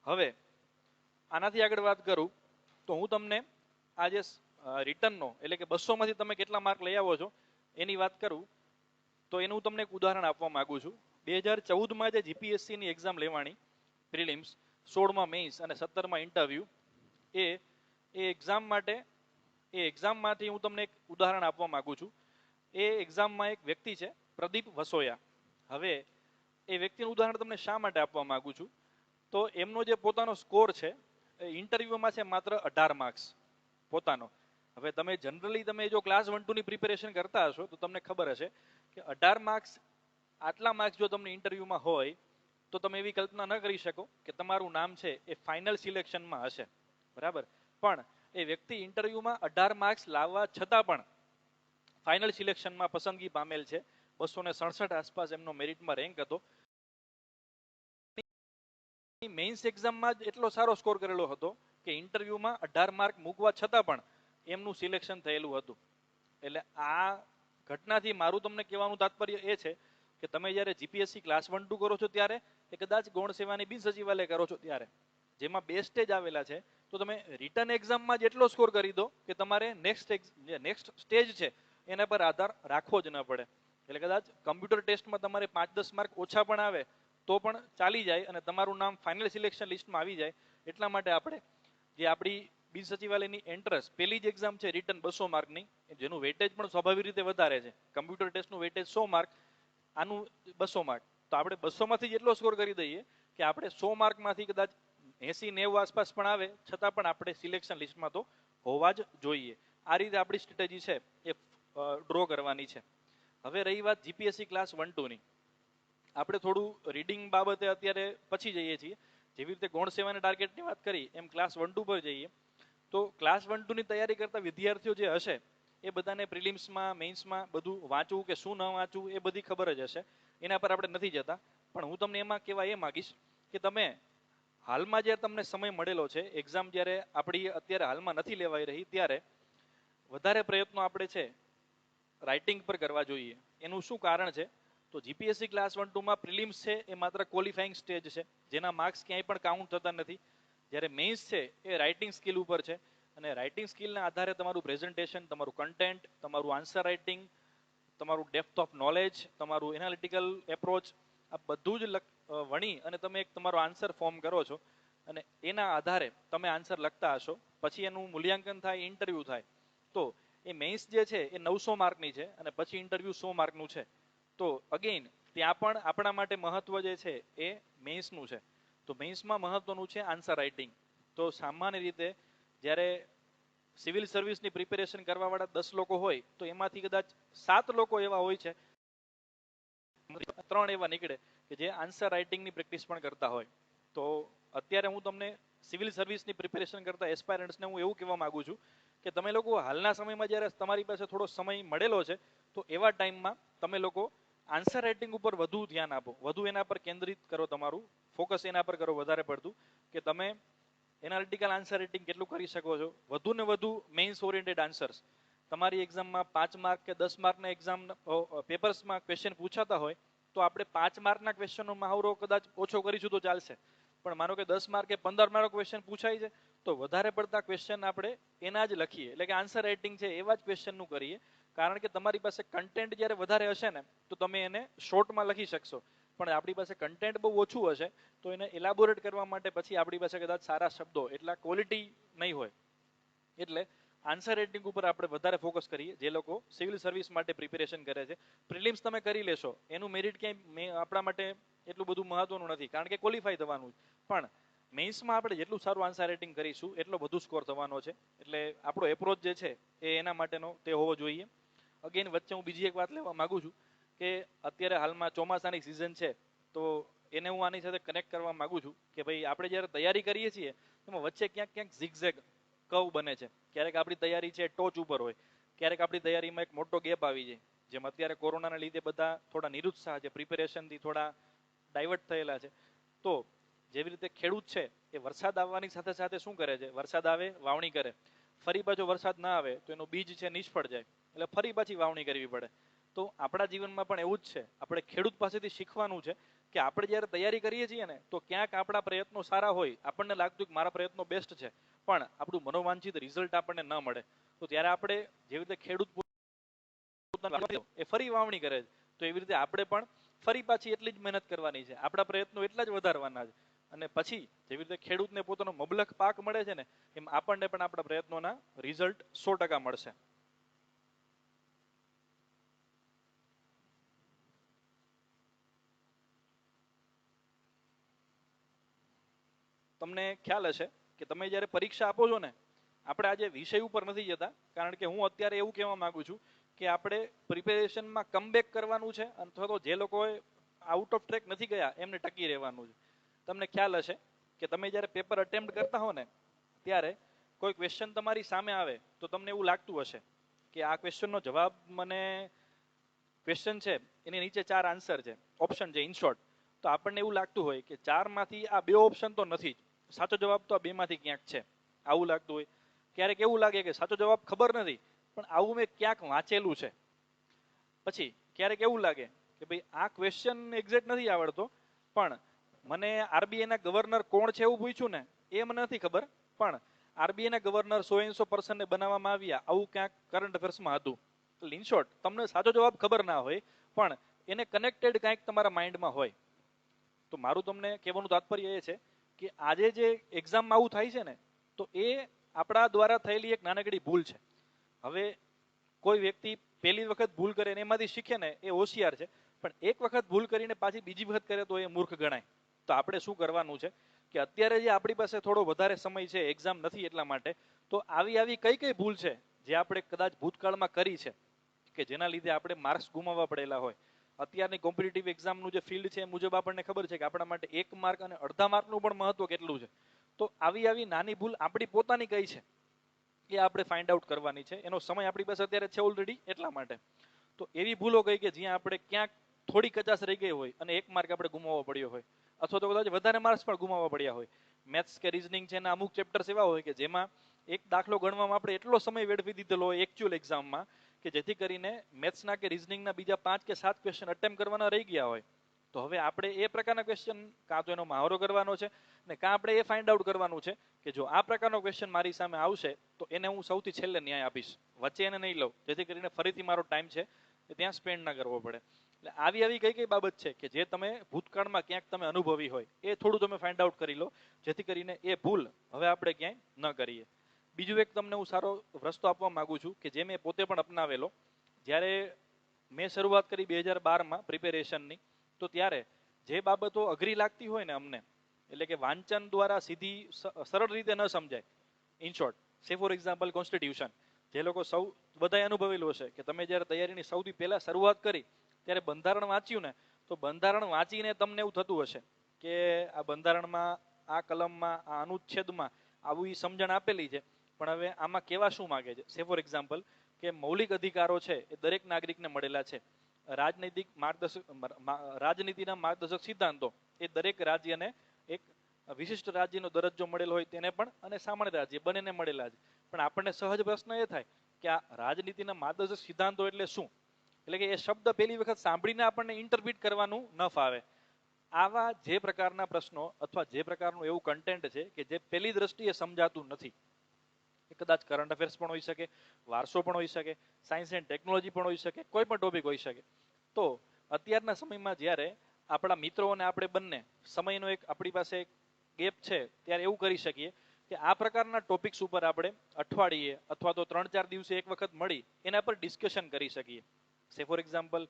હવે આનાથી આગળ વાત કરું તો હું તમને આ જે રિટર્નનો એટલે કે 200 માંથી તમે કેટલા માર્ક લઈ આવો છો એની વાત કરું તો એનું તમને એક ઉદાહરણ આપવા માંગુ છું. 2014માં જે જીપીએસસીની એક્ઝામ લેવાની પ્રિલિમ્સ, 16માં મેઇન્સ અને 17માં ઇન્ટરવ્યુ, એ એક્ઝામમાંથી હું તમને એક ઉદાહરણ આપવા માંગુ છું. એ એક્ઝામમાં એક વ્યક્તિ છે પ્રદીપ વસોયા. હવે એ વ્યક્તિનું ઉદાહરણ તમને શા માટે આપવા માંગુ છું, તો એમનો જે પોતાનો સ્કોર છે એ ઇન્ટરવ્યુમાં છે માત્ર 18 માર્ક્સ પોતાનો. હવે તમે જનરલી તમે જો ક્લાસ 1 2 ની પ્રિપેરેશન કરતા હશો તો તમને ખબર હશે કે 18 માર્ક્સ, આટલા માર્ક્સ જો તમને ઇન્ટરવ્યુમાં હોય તો તમે એવી કલ્પના ન કરી શકો કે તમારું નામ છે એ ફાઇનલ સિલેક્શનમાં હશે, બરાબર. પણ એ વ્યક્તિ ઇન્ટરવ્યુમાં 18 માર્ક્સ લાવવા છતાં પણ ફાઇનલ સિલેક્શનમાં પસંદગી પામેલ છે. 267 આસપાસ એમનો મેરિટમાં રેન્ક હતો. મેઇન્સ એક્ઝામમાં જ એટલો સારો સ્કોર કરેલો હતો કે ઇન્ટરવ્યુમાં 18 માર્ક મૂકવા છતાં પણ એમનું સિલેક્શન થયેલું હતું. એટલે આ ઘટનાથી મારું તમને કહેવાનું તાત્પર્ય એ છે કે તમે જ્યારે જીપીએસસી ક્લાસ 1-2 કરો છો ત્યારે એ કદાચ ગૌણ સેવાની બિન સચિવાલય કરો છો ત્યારે જેમાં 2 સ્ટેજ આવેલા છે, તો તમે રિટર્ન એક્ઝામમાં જ એટલો સ્કોર કરી દો કે તમારે નેક્સ્ટ સ્ટેજ છે એના પર આધાર રાખવો જ ન પડે. એટલે કદાચ કમ્પ્યુટર ટેસ્ટમાં તમારે 5-10 માર્ક ઓછા પણ આવે તો પણ ચાલી જાય અને તમારું નામ ફાઇનલ સિલેક્શન લિસ્ટમાં આવી જાય. એટલા માટે આપણે જે આપણી બિન સચિવાલયની એન્ટ્રન્સ પહેલી જ એક્ઝામ છે રિટર્ન 200 માર્કની, જેનું વેટેજ પણ સ્વાભાવિક રીતે વધારે છે. કમ્પ્યુટર ટેસ્ટનું વેટેજ 100 માર્ક, આનું 200 માર્ક. તો આપણે 200 માંથી જ એટલો સ્કોર કરી દઈએ કે આપણે 100 માર્કમાંથી કદાચ 80-90 આસપાસ પણ આવે છતાં પણ આપણે સિલેક્શન લિસ્ટમાં તો હોવા જ જોઈએ. આ રીતે આપણી સ્ટ્રેટેજી છે એ ડ્રો કરવાની છે. હવે રહી વાત જીપીએસસી ક્લાસ 1-2 ની. આપણે થોડું રીડિંગ બાબતે અત્યારે પછી જઈએ છીએ. જેવી રીતે ગૌણ સેવાના ટાર્ગેટની વાત કરી એમ ક્લાસ 1-2 પર જઈએ તો ક્લાસ 1-2 ની તૈયારી કરતા વિદ્યાર્થીઓ જે હશે એ બધાને પ્રિલિમ્સમાં મેઇન્સમાં બધું વાંચવું કે શું ન વાંચવું એ બધી ખબર જ હશે. એના પર આપણે નથી જતા. પણ હું તમને એમાં કહેવા એ માગીશ કે તમે હાલમાં જ્યારે તમને સમય મળેલો છે, એક્ઝામ જ્યારે આપણી અત્યારે હાલમાં નથી લેવાઈ રહી ત્યારે વધારે પ્રયત્નો આપણે છે રાઇટિંગ પર કરવા જોઈએ. એનું શું કારણ છે? તો જીપીએસસી ક્લાસ 1-2 માં પ્રિલિમ્સ છે એ માત્ર ક્વોલિફાઈંગ સ્ટેજ છે જેના માર્ક્સ ક્યાંય પણ કાઉન્ટ થતા નથી. જ્યારે મેઇન્સ છે એ રાઇટિંગ સ્કિલ ઉપર છે અને રાઇટિંગ સ્કિલના આધારે તમારું પ્રેઝન્ટેશન, તમારું કન્ટેન્ટ, તમારું આન્સર રાઇટિંગ, તમારું ડેપ્થ ઓફ નોલેજ, તમારું એનાલિટિકલ એપ્રોચ, આ બધું જ વણી અને તમે એક તમારો આન્સર ફોર્મ કરો છો અને એના આધારે તમે આન્સર લખતા હશો. પછી એનું મૂલ્યાંકન થાય, ઇન્ટરવ્યૂ થાય. તો એ મેઇન્સ જે છે એ 900 માર્કની છે અને પછી ઇન્ટરવ્યૂ 100 માર્કનું છે. તો અગેઇન ત્યાં પણ આપણા માટે મહત્વ જે છે એ મેઇન્સનું છે. તો મેઇન્સમાં મહત્વનું છે આન્સર રાઇટિંગ. તો સામાન્ય રીતે જ્યારે સિવિલ સર્વિસની પ્રિપેરેશન કરવાવાળા 10 લોકો હોય તો એમાંથી કદાચ 7 લોકો એવા હોય છે, 3 એવા નીકળે કે જે આન્સર રાઇટિંગની પ્રેક્ટિસ પણ કરતા હોય. તો અત્યારે હું તમને સિવિલ સર્વિસની પ્રિપેરેશન કરતા એસ્પાયરન્ટ્સને હું એવું કહેવા માંગુ છું કે તમે લોકો હાલના સમયમાં જ્યારે તમારી પાસે થોડો સમય મળેલો છે તો એવા ટાઈમમાં તમે લોકો આન્સર રાઇટિંગ ઉપર વધુ ધ્યાન આપો, વધુ એના પર કેન્દ્રિત કરો, તમારું ફોકસ એના પર કરો વધારે પડતું કે તમે એનાલિટિકલ આન્સર રાઇટિંગ કેટલું કરી શકો છો. વધુ ને વધુ મેઇન્સ ઓરિએન્ટેડ આન્સર્સ. તમારી એક્ઝામમાં 5 માર્ક કે 10 માર્કના એક્ઝામ પેપર્સમાં ક્વેશ્ચન પૂછાતા હોય તો આપણે 5 માર્કના ક્વેશ્ચનનો મહાવરો કદાચ ઓછો કરીશું તો ચાલશે. પણ માનો કે 10 માર્ક કે 15 માર્કનો ક્વેશ્ચન પૂછાય છે તો વધારે પડતા ક્વેશ્ચન આપણે એના જ લખીએ. એટલે કે આન્સર રાઇટિંગ છે એવા જ ક્વેશ્ચનનું કરીએ. કારણ કે તમારી પાસે કન્ટેન્ટ જ્યારે વધારે હશે ને તો તમે એને શોર્ટમાં લખી શકશો. પણ આપણી પાસે કન્ટેન્ટ બહુ ઓછું હશે તો એને એલાબોરેટ કરવા માટે પછી આપણી પાસે કદાચ સારા શબ્દો, એટલા ક્વોલિટી નહીં હોય. એટલે આન્સર રાઇટિંગ ઉપર આપણે વધારે ફોકસ કરીએ જે લોકો સિવિલ સર્વિસ માટે પ્રિપેરેશન કરે છે. પ્રિલિમ્સ તમે કરી લેશો એનું મેરિટ ક્યાંય આપણા માટે એટલું બધું મહત્વનું નથી કારણ કે ક્વોલિફાય થવાનું. પણ મેઇન્સમાં આપણે જેટલું સારું આન્સર રાઇટિંગ કરીશું એટલો વધુ સ્કોર થવાનો છે. એટલે આપણો એપ્રોચ જે છે એ એના માટેનો તે હોવો જોઈએ. અગેન વચ્ચે હું બીજી એક વાત લેવા માંગુ છું કે અત્યારે હાલમાં ચોમાસાની સિઝન છે તો એને હું આની સાથે કનેક્ટ કરવા માંગુ છું કે ભાઈ આપણે જ્યારે તૈયારી કરીએ છીએ એમાં વચ્ચે ક્યાંક ક્યાંક ઝિગઝેગ કર્વ બને છે. ક્યારેક આપણી તૈયારી છે ટોચ ઉપર હોય, ક્યારેક આપણી તૈયારીમાં એક મોટો ગેપ આવી જાય. જેમ અત્યારે કોરોનાના લીધે બધા થોડા નિરુત્સાહ છે, પ્રિપેરેશનથી થોડા ડાયવર્ટ થયેલા છે. તો જેવી રીતે ખેડૂત છે એ વરસાદ આવવાની સાથે સાથે શું કરે છે, વરસાદ આવે વાવણી કરે, ફરી પાછો વરસાદ ના આવે તો એનું બીજ છે નિષ્ફળ જાય એટલે ફરી પાછી વાવણી કરવી પડે. તો આપણા જીવનમાં પણ એવું જ છે. આપણે ખેડૂત પાસેથી શીખવાનું છે કે આપણે જ્યારે તૈયારી કરીએ છીએ ને તો ક્યાંક આપણા પ્રયત્નો સારા હોય, આપણને લાગતું કે મારા પ્રયત્નો બેસ્ટ છે, પણ આપણું મનોવાંછિત રિઝલ્ટ આપણને ન મળે તો ત્યારે આપણે જેવી રીતે ખેડૂત એ ફરી વાવણી કરે છે તો એવી રીતે આપણે પણ ફરી પાછી એટલી જ મહેનત કરવાની છે, આપણા પ્રયત્નો એટલા જ વધારવાના છે. અને પછી જેવી રીતે ખેડૂતને પોતાનો મબલખ પાક મળે છે ને એમ આપણને પણ આપણા પ્રયત્નોના રિઝલ્ટ 100% મળશે. તમને ખ્યાલ હશે કે તમે જ્યારે પરીક્ષા આપો છો ને, આપણે આજે વિષય ઉપર નથી જતા કારણ કે હું અત્યારે એવું કહેવા માંગુ છું કે આપણે પ્રિપેરેશનમાં કમબેક કરવાનું છે. અથવા તો જે લોકોએ આઉટ ઓફ ટ્રેક નથી ગયા, એમને ટકી રહેવાનું છે. તમને ખ્યાલ હશે કે તમે જ્યારે પેપર અટેમ્પ્ટ કરતા હો ને ત્યારે કોઈ ક્વેશ્ચન તમારી સામે આવે તો તમને એવું લાગતું હશે કે આ ક્વેશ્ચનનો જવાબ મને, ક્વેશ્ચન છે એની નીચે 4 આન્સર છે, ઓપ્શન છે ઇન શોર્ટ, તો આપણને એવું લાગતું હોય કે 4માંથી આ 2 ઓપ્શન તો નથી જ, સાચો જવાબ તો આ 2માંથી ક્યાંક છે, આવું લાગતું હોય. ક્યારેક એવું લાગે કે સાચો જવાબ ખબર નથી પણ આવું મેં ક્યાંક વાંચેલું છે. પછી ક્યારેક એવું લાગે કે ભાઈ આ ક્વેશ્ચન એક્ઝેક્ટ નથી આવડતો પણ મને આરબીઆઈના ગવર્નર કોણ છે એવું પૂછ્યું ને એ મને નથી ખબર, પણ આરબીઆઈના ગવર્નર 100% ને બનાવવામાં આવ્યા આવું ક્યાંક કરંટ અફેર્સમાં હતું. ઇન શોર્ટ તમને સાચો જવાબ ખબર ના હોય પણ એને કનેક્ટેડ કંઈક તમારા માઇન્ડમાં હોય. તો મારું તમને કહેવાનું તાત્પર્ય એ છે કે આજે જે એક્ઝામમાં આવું થાય છે ને તો એ આપણા દ્વારા થયેલી એક નાનકડી ભૂલ છે. હવે કોઈ વ્યક્તિ પહેલી વખત ભૂલ કરે ને એમાંથી શીખે ને એ હોશિયાર છે, પણ એક વખત ભૂલ કરીને પાછી બીજી વખત કરે તો એ મૂર્ખ ગણાય. તો આપણે શું કરવાનું છે કે અત્યારે જે આપણી પાસે થોડો વધારે સમય છે, એક્ઝામ નથી એટલા માટે, તો આવી કઈ કઈ ભૂલ છે જે આપણે કદાચ ભૂતકાળમાં કરી છે કે જેના લીધે આપણે માર્ક્સ ગુમાવવા પડેલા હોય. અત્યારની કોમ્પિટિટિવ એક્ઝામનું જે ફિલ્ડ છે એ મુજબ આપણને ખબર છે કે આપણા માટે 1 માર્ક અને અડધા માર્કનું પણ મહત્વ કેટલું છે. તો આવી નાની ભૂલ આપણી પોતાની કઈ છે એ આપણે ફાઇન્ડ આઉટ કરવાની છે. એનો સમય આપણી પાસે અત્યારે છે ઓલરેડી એટલા માટે. તો એવી ભૂલો કઈ કે જ્યાં આપણે ક્યાંક થોડી કચાશ રહી ગઈ હોય અને 1 માર્ક આપણે ગુમાવવો પડ્યો હોય, અથવા તો કદાચ વધારે માર્ક્સ પણ ગુમાવવા પડ્યા હોય. મેથ્સ કે રીઝનિંગ છે એના અમુક ચેપ્ટર્સ એવા હોય કે જેમાં એક દાખલો ગણવામાં આપણે એટલો સમય વેડફી દીધેલો હોય એકચ્યુઅલ એક્ઝામમાં કે જેથી કરીને મેથ્સના કે રીઝનિંગના બીજા 5 કે 7 ક્વેશ્ચન અટેમ્પ્ટ કરવાના રહી ગયા હોય. તો હવે આપણે એ પ્રકારના ક્વેશ્ચન કાં તો એનો મહાવરો કરવાનો છે ને કાં આપણે એ ફાઇન્ડ આઉટ કરવાનું છે કે જો આ પ્રકારનો ક્વેશ્ચન મારી સામે આવશે તો એને હું સૌથી છેલ્લે ન્યાય આપીશ, વચ્ચે એને નહીં લઉં, જેથી કરીને ફરીથી મારો ટાઈમ છે એ ત્યાં સ્પેન્ડ ના કરવો પડે. એટલે આવી કઈ બાબત છે કે જે તમે ભૂતકાળમાં ક્યાંક તમે અનુભવી હોય એ થોડું તમે ફાઇન્ડ આઉટ કરી લો, જેથી કરીને એ ભૂલ હવે આપણે ક્યાંય ન કરીએ. બીજું એક તમને હું સારો રસ્તો આપવા માંગુ છું કે જે મેં પોતે પણ અપનાવેલો. જ્યારે મેં શરૂઆત કરી 2012માં પ્રિપેરેશનની, તો ત્યારે જે બાબતો અઘરી લાગતી હોય ને અમને, એટલે કે વાંચન દ્વારા સીધી સરળ રીતે ન સમજાય, ઇન શોર્ટ સે ફોર એક્ઝામ્પલ કોન્સ્ટિટ્યુશન, જે લોકો સૌ બધાએ અનુભવેલું હશે કે તમે જ્યારે તૈયારીની સૌથી પહેલા શરૂઆત કરી ત્યારે બંધારણ વાંચ્યું ને તો બંધારણ વાંચીને તમને એવું થતું હશે કે આ બંધારણમાં આ કલમમાં આ અનુચ્છેદમાં આવી સમજણ આપેલી છે પણ હવે આમાં કેવા શું માગે છે. સે ફોર એક્ઝામ્પલ કે મૌલિક અધિકારો છે એ દરેક નાગરિકને મળેલા છે. રાજનીતિના માર્ગદર્શક સિદ્ધાંતો એ દરેક રાજ્યને એક વિશિષ્ટ રાજ્યનો દરજ્જો મળેલો હોય તેને પણ અને સામાન્ય રાજ્ય બંનેને મળેલા છે. પણ આપણને સહજ પ્રશ્ન એ થાય કે આ રાજનીતિના માર્ગદર્શક સિદ્ધાંતો એટલે શું? એટલે કે એ શબ્દ પહેલી વખત સાંભળીને આપણને ઇન્ટરપ્રિટ કરવાનું ન ફાવે. આવા જે પ્રકારના પ્રશ્નો અથવા જે પ્રકારનું એવું કન્ટેન્ટ છે કે જે પહેલી દ્રષ્ટિએ સમજાતું નથી, એ કદાચ કરંટ અફેર્સ પણ હોઈ શકે, વારસો પણ હોઈ શકે, સાયન્સ એન્ડ ટેકનોલોજી પણ હોઈ શકે, કોઈ પણ ટોપિક હોઈ શકે. તો અત્યારના સમયમાં જ્યારે આપણા મિત્રો અને આપણે બંને સમયનો એક આપણી પાસે એક ગેપ છે ત્યારે એવું કરી શકીએ કે આ પ્રકારના ટોપિક્સ ઉપર આપણે અઠવાડિયે અથવા તો 3-4 દિવસે એક વખત મળી એના પર ડિસ્કશન કરી શકીએ. સે ફોર એક્ઝામ્પલ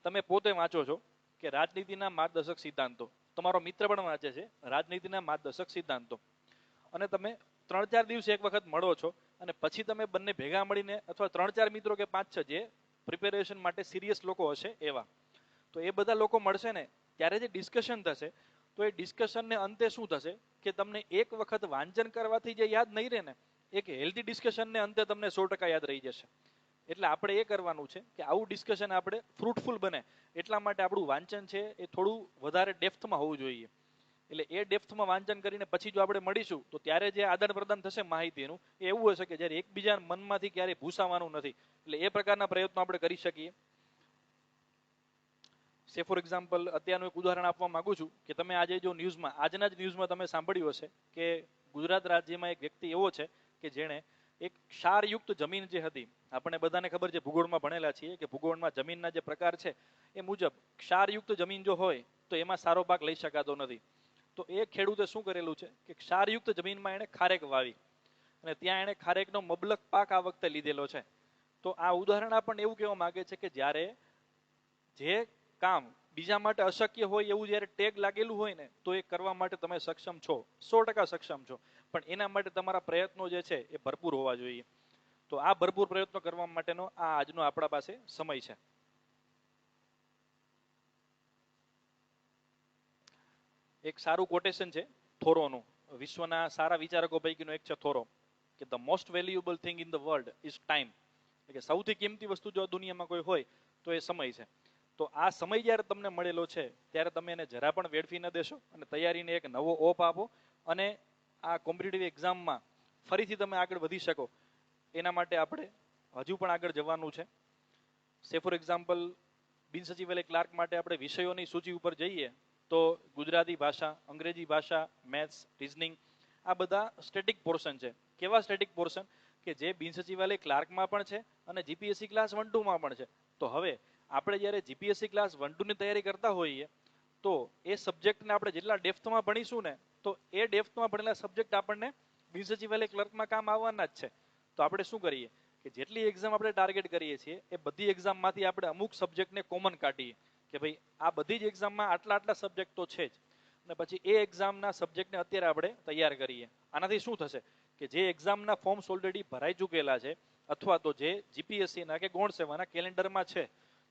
તમે પોતે વાંચો છો કે રાજનીતિના માર્ગદર્શક સિદ્ધાંતો, તમારો મિત્ર પણ વાંચે છે રાજનીતિના માર્ગદર્શક સિદ્ધાંતો, અને તમે 3-4 દિવસે એક વખત મળો છો અને પછી તમે બંને ભેગા મળીને અથવા 3-4 મિત્રો કે 5-6 જે પ્રિપેરેશન માટે સિરિયસ લોકો હશે એવા, તો એ બધા લોકો મળશે ને ત્યારે જે ડિસ્કશન થશે તો એ ડિસ્કશનને અંતે શું થશે કે તમને એક વખત વાંચન કરવાથી જે યાદ નહીં રહે ને, એક હેલ્ધી ડિસ્કશનને અંતે તમને 100% યાદ રહી જશે. એટલે આપણે એ કરવાનું છે કે આવું ડિસ્કશન આપણે ફ્રૂટફુલ બને એટલા માટે આપણું વાંચન છે એ થોડું વધારે ડેપ્થમાં હોવું જોઈએ. એટલે એ ડેપ્થમાં વાંચન કરીને પછી જો આપણે મળીશું તો ત્યારે જે આદાન પ્રદાન થશે માહિતીનું એ એવું હશે કે જ્યારે એકબીજા મનમાંથી ક્યારેય ભૂસાવાનું નથી. એટલે એ પ્રકારના પ્રયત્નો આપણે કરી શકીએ. સે ફોર એક્ઝામ્પલ અત્યારનું એક ઉદાહરણ આપવા માંગુ છું કે તમે આજે જો ન્યૂઝમાં આજના જ ન્યૂઝમાં તમે સાંભળ્યું હશે કે ગુજરાત રાજ્યમાં એક વ્યક્તિ એવો છે કે જેણે એક ક્ષારયુક્ત જમીન જે હતી, આપણને બધાને ખબર છે ભૂગોળમાં ભણેલા છીએ કે ભૂગોળમાં જમીનના જે પ્રકાર છે એ મુજબ ક્ષારયુક્ત જમીન જો હોય તો એમાં સારો પાક લઈ શકાતો નથી. તો એ ખેડૂતે શું કરેલું છે કે ક્ષારયુક્ત જમીનમાં એણે ખારેક વાવી અને ત્યાં એણે ખારેકનો મબલક પાક આ વખતે લીધેલો છે. તો આ ઉદાહરણ આપણને એવું કહેવા માંગે છે કે જ્યારે જે કામ બીજા માટે અશક્ય હોય એવું જ્યારે ટેગ લાગેલું હોય ને તો એ કરવા માટે તમે સક્ષમ છો, 100% સક્ષમ છો, પણ એના માટે તમારા પ્રયત્નો જે છે એ ભરપૂર હોવા જોઈએ. તો આ ભરપૂર પ્રયત્નો કરવા માટેનો આ આજનો આપણા પાસે સમય છે. એક સારું કોટેશન છે થોરોનું, વિશ્વના સારા વિચારકો પૈકીનો એક છે થોરો, કે the most valuable thing in the world is time. કે સૌથી કિંમતી વસ્તુ જો દુનિયામાં કોઈ હોય તો એ સમય છે. તો આ સમય જ્યારે તમને મળેલો છે ત્યારે તમે એને જરા પણ વેડફી ન દેશો અને તૈયારીને એક નવો ઓપ આપો અને આ કોમ્પિટિટિવ એક્ઝામમાં ફરીથી તમે આગળ વધી શકો એના માટે આપણે હજુ પણ આગળ જવાનું છે. સે ફોર એક્ઝામ્પલ બિન સચિવાલય ક્લાર્ક માટે આપણે વિષયોની સૂચિ ઉપર જઈએ તો ગુજરાતી ભાષા, અંગ્રેજી ભાષા, મેથ્સ, રિઝનિંગ આ બધા સ્ટેટિક પોર્શન છે. કેવા સ્ટેટિક પોર્શન? કે જે બિન સચિવાલય ક્લાર્કમાં પણ છે અને જીપીએસસી ક્લાસ 1-2 માં પણ છે. તો હવે આપણે જ્યારે જીપીએસસી ક્લાસ 1-2 ની તૈયારી કરતા હોઈએ તો એ સબ્જેક્ટને આપણે જેટલા ડેપ્થમાં ભણીશું ને તો એ ડેપ્થમાં ભણેલા સબ્જેક્ટ આપણને બિન સચિવાલય ક્લર્કમાં કામ આવવાના જ છે. તો આપણે શું કરીએ કે જેટલી એક્ઝામ આપણે ટાર્ગેટ કરીએ છીએ એ બધી એક્ઝામમાંથી આપણે અમુક સબ્જેક્ટને કોમન કાઢીએ કે ભાઈ આ બધી જ એક્ઝામમાં આટલા આટલા સબ્જેક્ટ તો છે જ, અને પછી એ એક્ઝામના સબ્જેક્ટને અત્યારે આપણે તૈયાર કરીએ. આનાથી શું થશે કે જે એક્ઝામના ફોર્મ્સ ઓલરેડી ભરાઈ ચૂકેલા છે અથવા તો જે જીપીએસસીના કે ગૌણ સેવાના કેલેન્ડરમાં છે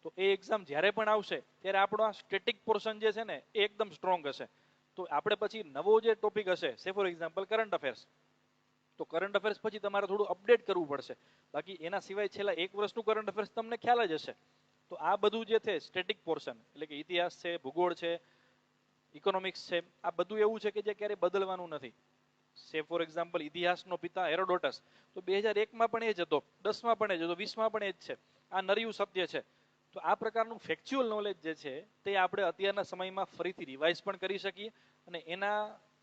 તો એ એક્ઝામ જ્યારે પણ આવશે ત્યારે આપણો આ સ્ટેટિક પોર્શન જે છે ને એ એકદમ સ્ટ્રોંગ હશે. તો આપણે પછી નવો જે ટોપિક હશે, સે ફોર એક્ઝામ્પલ કરંટ અફેર્સ, તો કરંટ અફેર્સ પછી તમારે થોડું અપડેટ કરવું પડશે. બાકી એના સિવાય છેલ્લા 1 વર્ષનું કરંટ અફેર્સ તમને ખ્યાલ જ હશે. તો આ બધું જે છે સ્ટેટિક પોર્શન એટલે કે ઇતિહાસ છે, ભૂગોળ છે, ઇકોનોમિક્સ છે, આ બધું એવું છે કે જે ક્યારેય બદલવાનું નથી. સે ફોર એક્ઝામ્પલ ઇતિહાસનો પિતા હેરોડોટસ, તો 2001માં પણ એ જ હતો, 10માં પણ એ જ હતો, 20માં પણ એ જ છે. આ નર્યું સત્ય છે. તો આ પ્રકારનું ફેક્ચ્યુઅલ નોલેજ જે છે તે આપણે અત્યારના સમયમાં ફરીથી રિવાઇઝ પણ કરી શકીએ અને એના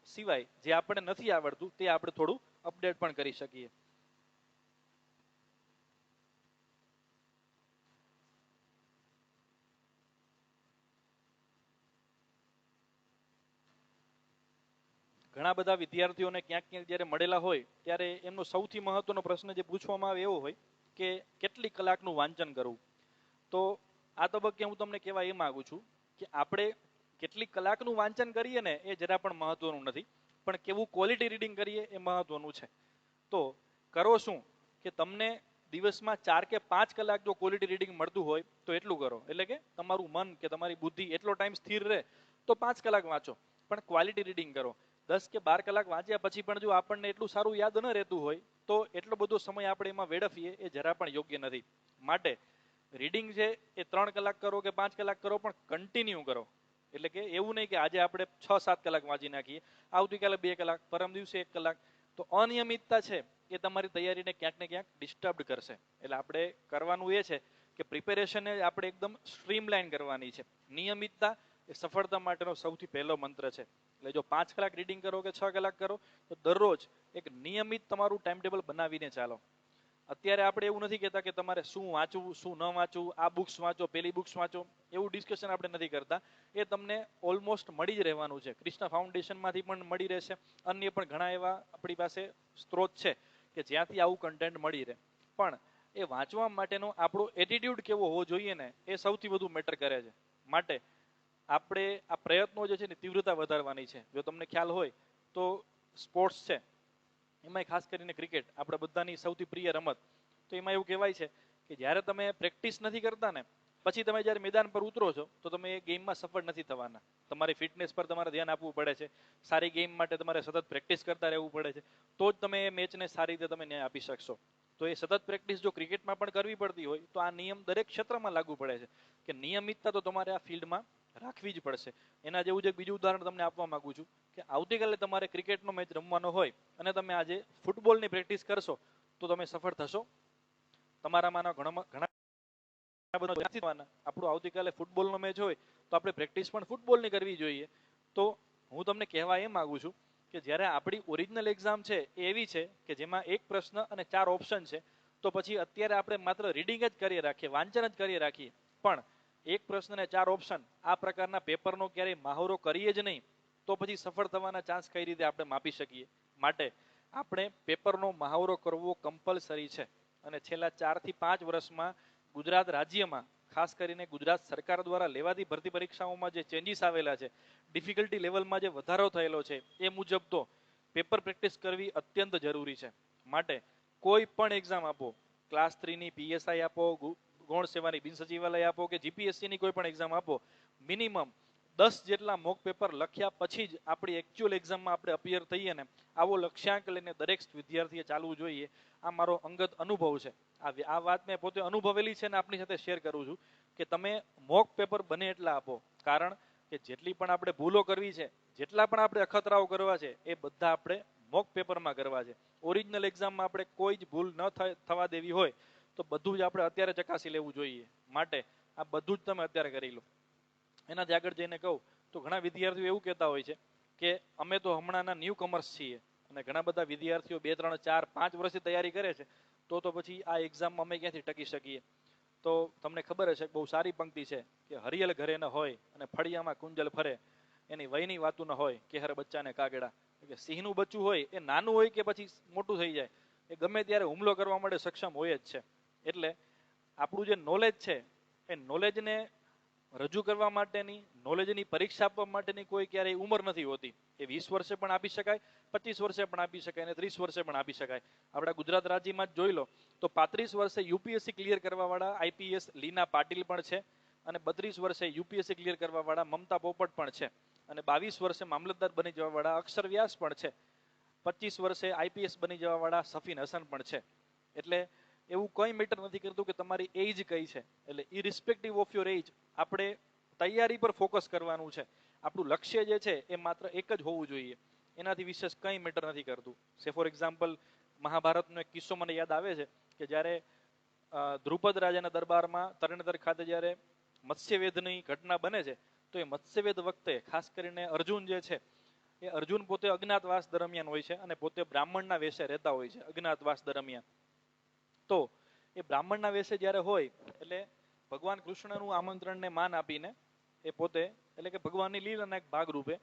સિવાય જે આપણને નથી આવડતું તે આપણે થોડું અપડેટ પણ કરી શકીએ. ઘણા બધા વિદ્યાર્થીઓને ક્યાંક ક્યાંક જ્યારે મળેલા હોય ત્યારે એમનો સૌથી મહત્વનો પ્રશ્ન જે પૂછવામાં આવે એવો હોય કે કેટલી કલાકનું વાંચન કરવું. તો આ તબક્કે હું તમને કહેવા એ માંગુ છું કે આપણે કેટલી કલાકનું વાંચન કરીએ ને એ જરા પણ મહત્વનું નથી, પણ કેવું ક્વોલિટી રીડિંગ કરીએ એ મહત્વનું છે. તો કરો શું કે તમને દિવસમાં 4 કે 5 કલાક જો ક્વોલિટી રીડિંગ મળતું હોય તો એટલું કરો. એટલે કે તમારું મન કે તમારી બુદ્ધિ એટલો ટાઈમ સ્થિર રહે તો 5 કલાક વાંચો, પણ ક્વોલિટી રીડિંગ કરો. 10 કે 12 કલાક વાંચ્યા પછી પણ જો આપણને એટલું સારું યાદ ન રહેતું હોય તો એટલો બધો સમય આપણે એમાં વેડફીએ એ જરા પણ યોગ્ય નથી. માટે રીડિંગ છે એ 3 કલાક કરો કે 5 કલાક કરો, પણ કન્ટિન્યુ કરો. એટલે કે એવું નહીં કે આજે આપણે 6-7 કલાક વાંચી નાખીએ, આવતીકાલે 2 કલાક, પરમ દિવસે 1 કલાક. તો અનિયમિતતા છે એ તમારી તૈયારીને ક્યાંક ને ક્યાંક ડિસ્ટર્બ કરશે. એટલે આપણે કરવાનું એ છે કે પ્રિપેરેશનને આપણે એકદમ સ્ટ્રીમલાઇન કરવાની છે. નિયમિતતા એ સફળતા માટેનો સૌથી પહેલો મંત્ર છે. એટલે જો 5 કલાક રીડિંગ કરો કે 6 કલાક કરો તો દરરોજ એક નિયમિત તમારું ટાઈમ ટેબલ બનાવીને ચાલો. અત્યારે આપણે એવું નથી કહેતા કે તમારે શું વાંચવું શું ન વાંચવું, આ બુક્સ વાંચો, પેલી બુક્સ વાંચો, એવું ડિસ્કશન આપણે નથી કરતા. એ તમને ઓલમોસ્ટ મળી જ રહેવાનું છે. કૃષ્ણ ફાઉન્ડેશનમાંથી પણ મળી રહેશે, અન્ય પણ ઘણા એવા આપણી પાસે સ્ત્રોત છે કે જ્યાંથી આવું કન્ટેન્ટ મળી રહે. પણ એ વાંચવા માટેનો આપણો એટીટ્યુડ કેવો હોવો જોઈએ ને એ સૌથી વધુ મેટર કરે છે. માટે આપણે આ પ્રયત્નો જે છે ને તીવ્રતા વધારવાની છે. જો તમને ખ્યાલ હોય તો સ્પોર્ટ્સ છે, એમાં ખાસ કરીને ક્રિકેટ આપણા બધાની સૌથી પ્રિય રમત. તો એમાં એવું કહેવાય છે કે જ્યારે તમે પ્રેક્ટિસ નથી કરતા ને પછી તમે જ્યારે મેદાન પર ઉતરો છો તો તમે એ ગેમમાં સફળ નથી થવાના. તમારી ફિટનેસ પર તમારે ધ્યાન આપવું પડે છે. સારી ગેમ માટે તમારે સતત પ્રેક્ટિસ કરતા રહેવું પડે છે. તો જ તમે એ મેચને સારી રીતે તમે ન્યાય આપી શકશો. તો એ સતત પ્રેક્ટિસ જો ક્રિકેટમાં પણ કરવી પડતી હોય તો આ નિયમ દરેક ક્ષેત્રમાં લાગુ પડે છે કે નિયમિતતા તો તમારે આ ફિલ્ડમાં રાખવી જ પડશે. એના જેવું જ એક બીજું ઉદાહરણ તમને આપવા માંગુ છું કે આવતીકાલે તમારે ક્રિકેટનો મેચ રમવાનો હોય અને તમે આજે ફૂટબોલની પ્રેક્ટિસ કરશો તો તમે સફળ થશો? તમારામાંના ઘણા આપણું આવતીકાલે ફૂટબોલનો મેચ હોય તો આપણે પ્રેક્ટિસ પણ ફૂટબોલની કરવી જોઈએ. તો હું તમને કહેવા એ માંગુ છું કે જ્યારે આપણી ઓરિજિનલ એક્ઝામ છે એ એવી છે કે જેમાં એક પ્રશ્ન અને 4 ઓપ્શન છે, તો પછી અત્યારે આપણે માત્ર રીડિંગ જ કરી રાખીએ, વાંચન જ કરી રાખીએ, પણ એક પ્રશ્ન અને 4 ઓપ્શન આ પ્રકારના પેપરનો ક્યારેય મહાવરો કરીએ જ નહીં તો પછી સફળ થવાના ચાન્સ કઈ રીતે આપણે માપી શકીએ? માટે આપણે પેપરનો મહાવરો કરવો કમ્પલસરી છે. અને છેલ્લા 4 થી 5 વર્ષમાં ગુજરાત રાજ્યમાં ખાસ કરીને ગુજરાત સરકાર દ્વારા લેવાતી ભરતી પરીક્ષાઓમાં જે ચેન્જીસ આવેલા છે, ડિફિકલ્ટી લેવલમાં જે વધારો થયેલો છે એ મુજબ તો પેપર પ્રેક્ટિસ કરવી અત્યંત જરૂરી છે. માટે કોઈ પણ એક્ઝામ આપો, ક્લાસ 3ની પીએસઆઈ આપો, ગૌણ સેવાની બિન સચિવાલય આપો કે જીપીએસસીની કોઈ પણ એક્ઝામ આપો, મિનિમમ 10 જેટલા મોક પેપર લખ્યા પછી જ આપણી એકચ્યુઅલ એક્ઝામમાં આપણે અપિયર થઈએ ને, આવો લક્ષ્યાંક લઈને દરેક વિદ્યાર્થીએ ચાલવું જોઈએ. આ મારો અંગત અનુભવ છે. આ વાત મેં પોતે અનુભવેલી છે ને આપની સાથે શેર કરું છું કે તમે મોક પેપર બને એટલા આપો. કારણ કે જેટલી પણ આપણે ભૂલો કરવી છે, જેટલા પણ આપણે અખતરાઓ કરવા છે, એ બધા આપણે મોક પેપરમાં કરવા છે. ઓરિજિનલ એક્ઝામમાં આપણે કોઈ જ ભૂલ ન થવા દેવી હોય તો બધું જ આપણે અત્યારે ચકાસી લેવું જોઈએ. માટે આ બધું જ તમે અત્યારે કરી લો. એનાથી આગળ જઈને કહું તો ઘણા વિદ્યાર્થીઓ એવું કહેતા હોય છે કે અમે તો હમણાંના ન્યૂ કમર્સ છીએ, અને ઘણા બધા વિદ્યાર્થીઓ 2, 3, 4, 5 વર્ષથી તૈયારી કરે છે, તો પછી આ એક્ઝામમાં અમે ક્યાંથી ટકી શકીએ. તો તમને ખબર હશે, બહુ સારી પંક્તિ છે કે હરિયલ ઘરે ન હોય અને ફળિયામાં કુંજલ ફરે, એની વયની વાતું ન હોય કેહર બચ્ચાને કાગડા. કે સિંહનું બચ્ચું હોય એ નાનું હોય કે પછી મોટું થઈ જાય, એ ગમે ત્યારે હુમલો કરવા માટે સક્ષમ હોય જ છે. એટલે આપણું જે નોલેજ છે એ નોલેજને રજૂ કરવા માટેની, નોલેજની પરીક્ષા આપવા માટેની કોઈ ક્યારેય ઉંમર નથી હોતી. એ 20 વર્ષે પણ આપી શકાય, 25 વર્ષે પણ આપી શકાય અને 30 વર્ષે પણ આપી શકાય. આપણા ગુજરાત રાજ્યમાં જ જોઈ લો તો 35 વર્ષે યુપીએસસી ક્લિયર કરવાવાળા આઈપીએસ લીના પાટીલ પણ છે, અને 32 વર્ષે યુપીએસસી ક્લિયર કરવાવાળા મમતા પોપટ પણ છે, અને 22 વર્ષે મામલતદાર બની જવાવાળા અક્ષર વ્યાસ પણ છે, 25 વર્ષે આઈપીએસ બની જવાવાળા સફીન હસન પણ છે. એટલે એવું કંઈ મેટર નથી કરતું કે તમારી એજ કઈ છે. એટલે ઇરિસ્પેક્ટિવ ઓફ યોર એજ આપણે તૈયારી પર ફોકસ કરવાનું છે. આપણું લક્ષ્ય જે છે એ માત્ર એક જ હોવું જોઈએ, એનાથી વિશેષ કંઈ મેટર નથી કરતું. સે ફોર એક્ઝામ્પલ, મહાભારતનો એક કિસ્સો મને યાદ આવે છે કે જ્યારે દ્રુપદ રાજાના દરબારમાં તરણેતર ખાતે જ્યારે મત્સ્યવેદની ઘટના બને છે, તો એ મત્સ્યવેદ વખતે ખાસ કરીને અર્જુન જે છે, એ અર્જુન પોતે અજ્ઞાતવાસ દરમિયાન હોય છે અને પોતે બ્રાહ્મણના વેશે રહેતા હોય છે અજ્ઞાતવાસ દરમિયાન. તો એ બ્રાહ્મણના વેશે જ્યારે હોય એટલે ભગવાન કૃષ્ણનું આમંત્રણને માન આપીને એ પોતે, એટલે કે ભગવાનની લીલાના એક ભાગરૂપે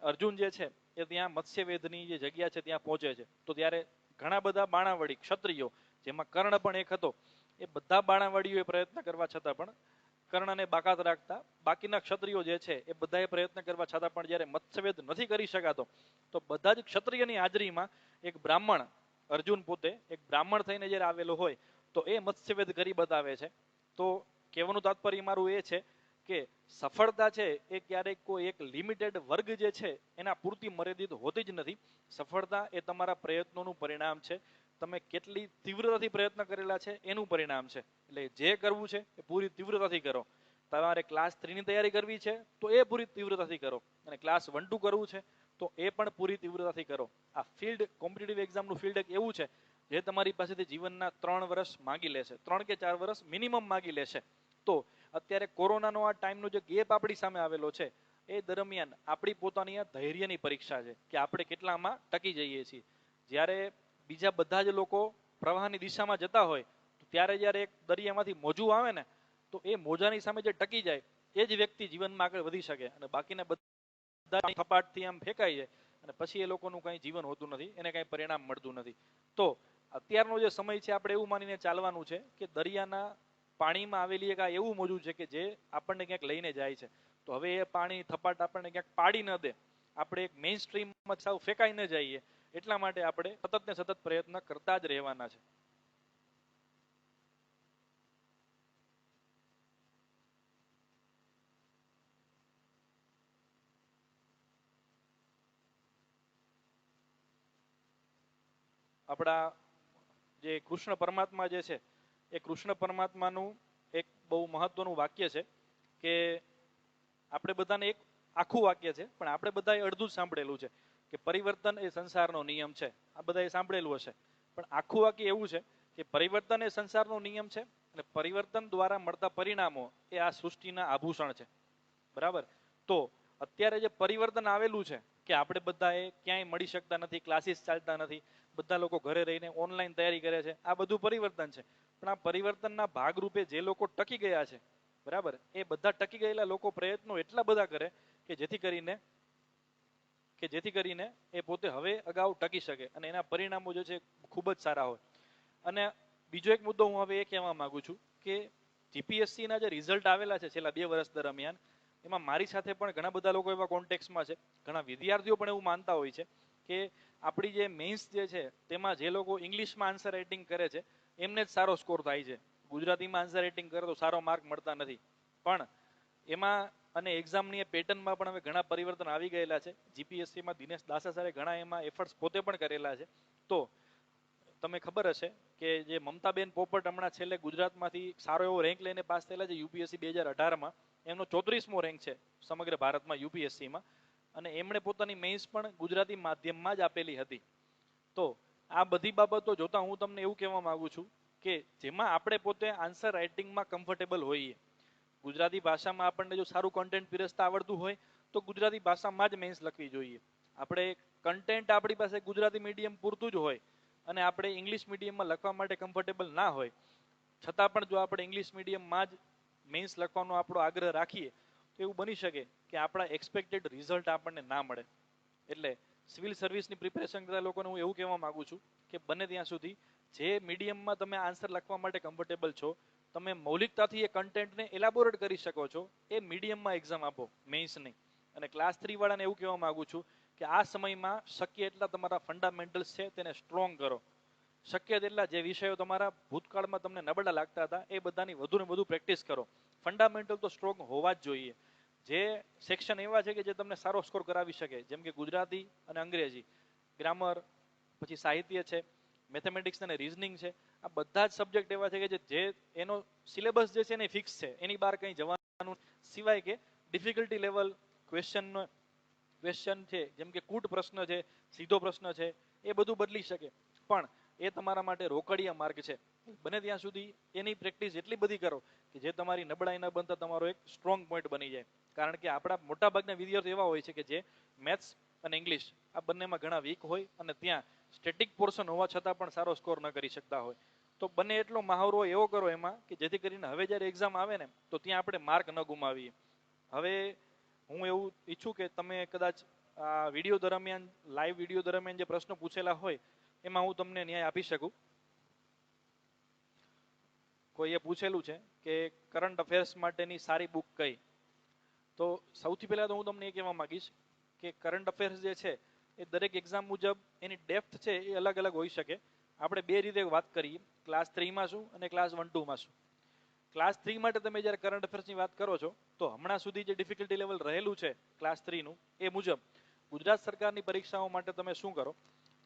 અર્જુન જે છે એ ત્યાં મત્સ્યવેદની જે જગ્યા છે ત્યાં પહોંચે છે. તો ત્યારે ઘણા બધા બાણાવળી ક્ષત્રિયો, જેમાં કર્ણ પણ એક હતો, એ બધા બાણાવળીઓએ પ્રયત્ન કરવા છતાં પણ કર્ણને બાકાત રાખતા બાકીના ક્ષત્રિયો જે છે એ બધાએ પ્રયત્ન કરવા છતાં પણ જ્યારે મત્સ્યવેદ નથી કરી શકાતો, તો બધા જ ક્ષત્રિયની હાજરીમાં એક બ્રાહ્મણ, અર્જુન પોતે એક બ્રાહ્મણ થઈને જ્યારે આવેલો હોય, તો એ મત્સ્યવેદ કરી બતાવે છે. તો કહેવાનું તાત્પર્ય મારું એ છે કે સફળતા છે એ ક્યારેક કોઈ એક લિમિટેડ વર્ગ જે છે એના પૂરતી મર્યાદિત હોતી જ નથી. સફળતા એ તમારા પ્રયત્નોનું પરિણામ છે. તમે કેટલી તીવ્રતાથી પ્રયત્ન કરેલા છે એનું પરિણામ છે. એટલે જે કરવું છે એ પૂરી તીવ્રતાથી કરો. તમારે ક્લાસ 3ની તૈયારી કરવી છે તો એ પૂરી તીવ્રતાથી કરો, અને ક્લાસ 1, 2 કરવું છે તો એ પણ પૂરી તીવ્રતાથી કરો. આ ફિલ્ડ, કોમ્પિટિટિવ એક્ઝામનું ફિલ્ડ એક એવું છે જે તમારી પાસેથી જીવનના 3 વર્ષ માગી લેશે, 3 કે 4 વર્ષ મિનિમમ માગી લેશે. તો અત્યારે કોરોનાનો આ ટાઈમનો જે ગેપ આપણી સામે આવેલો છે, એ દરમિયાન આપણી પોતાની આ ધૈર્યની પરીક્ષા છે કે આપણે કેટલામાં ટકી જઈએ છીએ. જ્યારે બીજા બધા જ લોકો પ્રવાહની દિશામાં જતા હોય, ત્યારે જ્યારે એક દરિયામાંથી મોજું આવે ને, તો એ મોજાની સામે જે ટકી જાય એ જ વ્યક્તિ જીવનમાં આગળ વધી શકે, અને બાકીના બધા થપાટથી આમ ફેંકાઈ જાય અને પછી એ લોકોનું કંઈ જીવન હોતું નથી, એને કંઈ પરિણામ મળતું નથી. તો અત્યારનો જે સમય છે આપણે એવું માનીને ચાલવાનું છે કે દરિયાના પાણીમાં આવેલી એક આ એવું મોજું છે કે જે આપણને ક્યાંક લઈને જાય છે. તો હવે એ પાણી થપાટ આપણને ક્યાંક પાડી ન દે, આપણે એક મેઇન સ્ટ્રીમમાં સાવ ફેંકાઈ ન જઈએ, એટલા માટે આપણે સતત ને સતત પ્રયત્ન કરતા જ રહેવાના છે. આપણા જે કૃષ્ણ પરમાત્મા જે છે, એ કૃષ્ણ પરમાત્માનું એક બહુ મહત્વનું વાક્ય છે કે આપણે બધાને એક આખું વાક્ય છે પણ આપણે બધાએ અડધું જ સાંભળેલું છે કે પરિવર્તન એ સંસારનો નિયમ છે. આ બધાએ સાંભળેલું હશે, પણ આખું વાક્ય એવું છે કે પરિવર્તન એ સંસારનો નિયમ છે અને પરિવર્તન દ્વારા મળતા પરિણામો એ આ સૃષ્ટિના આભૂષણ છે. બરાબર? તો અત્યારે જે પરિવર્તન આવેલું છે કે આપણે બધાએ ક્યાંય મળી શકતા નથી, ક્લાસીસ ચાલતા નથી, બધા લોકો ઘરે રહીને ઓનલાઈન તૈયારી કરે છે, આ બધું પરિવર્તન છે. પણ આ પરિવર્તનના ભાગરૂપે જે લોકો ટકી ગયા છે, બરાબર, એ બધા ટકી ગયેલા લોકો પ્રયત્નો એટલા બધા કરે કે જેથી કરીને એ પોતે હવે અગાઉ ટકી શકે અને એના પરિણામો જે છે ખૂબ જ સારા હોય. અને બીજો એક મુદ્દો હું હવે એ કહેવા માંગુ છું કે જીપીએસસીના જે રિઝલ્ટ આવેલા છે છેલ્લા 2 વર્ષ દરમિયાન, એમાં મારી સાથે પણ ઘણા બધા લોકો એવા કોન્ટેક્ટમાં છે, ઘણા વિદ્યાર્થીઓ પણ એવું માનતા હોય છે કે આપણી જે મેઇન્સ જે છે તેમાં જે લોકો ઇંગ્લિશમાં આન્સર રાઇટિંગ કરે છે એમને જ સારો સ્કોર થાય છે, ગુજરાતીમાં આન્સર રાઇટિંગ કરે તો સારો માર્ક મળતા નથી. પણ એમાં અને એક્ઝામની એ પેટર્નમાં પણ હવે ઘણા પરિવર્તન આવી ગયેલા છે. જીપીએસસીમાં દિનેશ દાસાસારે ઘણા એમાં એફર્ટ્સ પોતે પણ કરેલા છે. તો તમે ખબર હશે કે જે મમતાબેન પોપટ હમણાં છેલ્લે ગુજરાતમાંથી સારો એવો રેન્ક લઈને પાસ થયેલા છે યુપીએસસી 2018માં, એમનો 34મો રેન્ક છે સમગ્ર ભારતમાં યુપીએસસીમાં, અને એમણે પોતાની મેઇન્સ પણ ગુજરાતી માધ્યમમાં જ આપેલી હતી. તો આ બધી બાબતો જોતા હું તમને એવું કહેવા માંગુ છું કે જેમાં આપણે પોતે આન્સર રાઇટિંગમાં કમ્ફર્ટેબલ હોઈએ, ગુજરાતી ભાષામાં આપણને જો સારું કન્ટેન્ટ પીરસતા આવડતું હોય તો ગુજરાતી ભાષામાં જ મેન્સ લખવી જોઈએ. આપણે કન્ટેન્ટ આપણી પાસે ગુજરાતી મીડિયમ પૂરતું જ હોય અને આપણે ઇંગ્લિશ મીડિયમમાં લખવા માટે કમ્ફર્ટેબલ ના હોય, છતાં પણ જો આપણે ઇંગ્લિશ મીડિયમમાં જ મેન્સ લખવાનો આપણો આગ્રહ રાખીએ તો એવું બની શકે કે આપણા એક્સપેક્ટેડ રિઝલ્ટ આપણને ના મળે. એટલે સિવિલ સર્વિસની પ્રિપેરેશન કરતા લોકોને હું એવું કહેવા માંગુ છું કે બને ત્યાં સુધી જે મીડિયમમાં તમે આન્સર લખવા માટે કમ્ફર્ટેબલ છો, તમે મૌલિકતાથી એ કન્ટેન્ટને એલાબોરેટ કરી શકો છો, એ મીડિયમમાં એક્ઝામ આપો, મેઇન્સ નહીં. અને ક્લાસ 3 વાળાને એવું કહેવા માંગુ છું કે આ સમયમાં શક્ય એટલા તમારા ફંડામેન્ટલ્સ છે તેને સ્ટ્રોંગ કરો. શક્ય તેટલા જે વિષયો તમારા ભૂતકાળમાં તમને નબળા લાગતા હતા એ બધાની વધુ ને વધુ પ્રેક્ટિસ કરો. ફંડામેન્ટલ તો સ્ટ્રોંગ હોવા જ જોઈએ. જે સેક્શન એવા છે કે જે તમને સારો સ્કોર કરાવી શકે, જેમ કે ગુજરાતી અને અંગ્રેજી, ગ્રામર, પછી સાહિત્ય છે, મેથેમેટિક્સ અને રીઝનિંગ છે, આ બધા જ સબ્જેક્ટ એવા છે કે જે એનો સિલેબસ જે છે એને ફિક્સ છે, એની બહાર કંઈ જવાનું, સિવાય કે ડિફિકલ્ટી લેવલ ક્વેશ્ચન છે, જેમ કે કૂટ પ્રશ્ન છે, સીધો પ્રશ્ન છે, એ બધું બદલી શકે, પણ એ તમારા માટે રોકડિયા માર્ગ છે. બને ત્યાં સુધી એની પ્રેક્ટિસ એટલી બધી કરો કે જે તમારી નબળાઈ ન બનતા તમારો એક સ્ટ્રોંગ પોઈન્ટ બની જાય. કારણ કે આપણા મોટાભાગના વિદ્યાર્થીઓ એવા હોય છે કે જે મેથ્સ અને ઇંગ્લિશ આ બંનેમાં ઘણા વીક હોય અને ત્યાં સ્ટેટિક પોર્શન હોવા છતાં પણ સારો સ્કોર ન કરી શકતા હોય. તો બને એટલો મહાવરો એવો કરો એમાં કે જેથી કરીને હવે જ્યારે એક્ઝામ આવે ને તો ત્યાં આપણે માર્ક ન ગુમાવીએ. હવે હું એવું ઈચ્છું કે તમે કદાચ આ વિડીયો દરમિયાન, લાઈવ વિડીયો દરમિયાન જે પ્રશ્નો પૂછેલા હોય એમાં હું તમને ન્યાય આપી શકું. કોઈએ પૂછેલું છે કે કરંટ અફેર્સ માટેની સારી બુક કઈ? તો સૌથી પહેલા તો હું તમને એ કહેવા માંગીશ કે કરંટ અફેર્સ જે છે એ દરેક એક્ઝામ મુજબ એની ડેપ્થ છે એ અલગ અલગ હોઈ શકે. આપણે બે રીતે વાત કરીએ, ક્લાસ 3માં શું અને ક્લાસ 1-2માં શું. ક્લાસ 3 માટે તમે જ્યારે કરંટ અફેર્સની વાત કરો છો તો હમણાં સુધી જે ડિફિકલ્ટી લેવલ રહેલું છે ક્લાસ 3નું એ મુજબ ગુજરાત સરકારની પરીક્ષાઓ માટે તમે શું કરો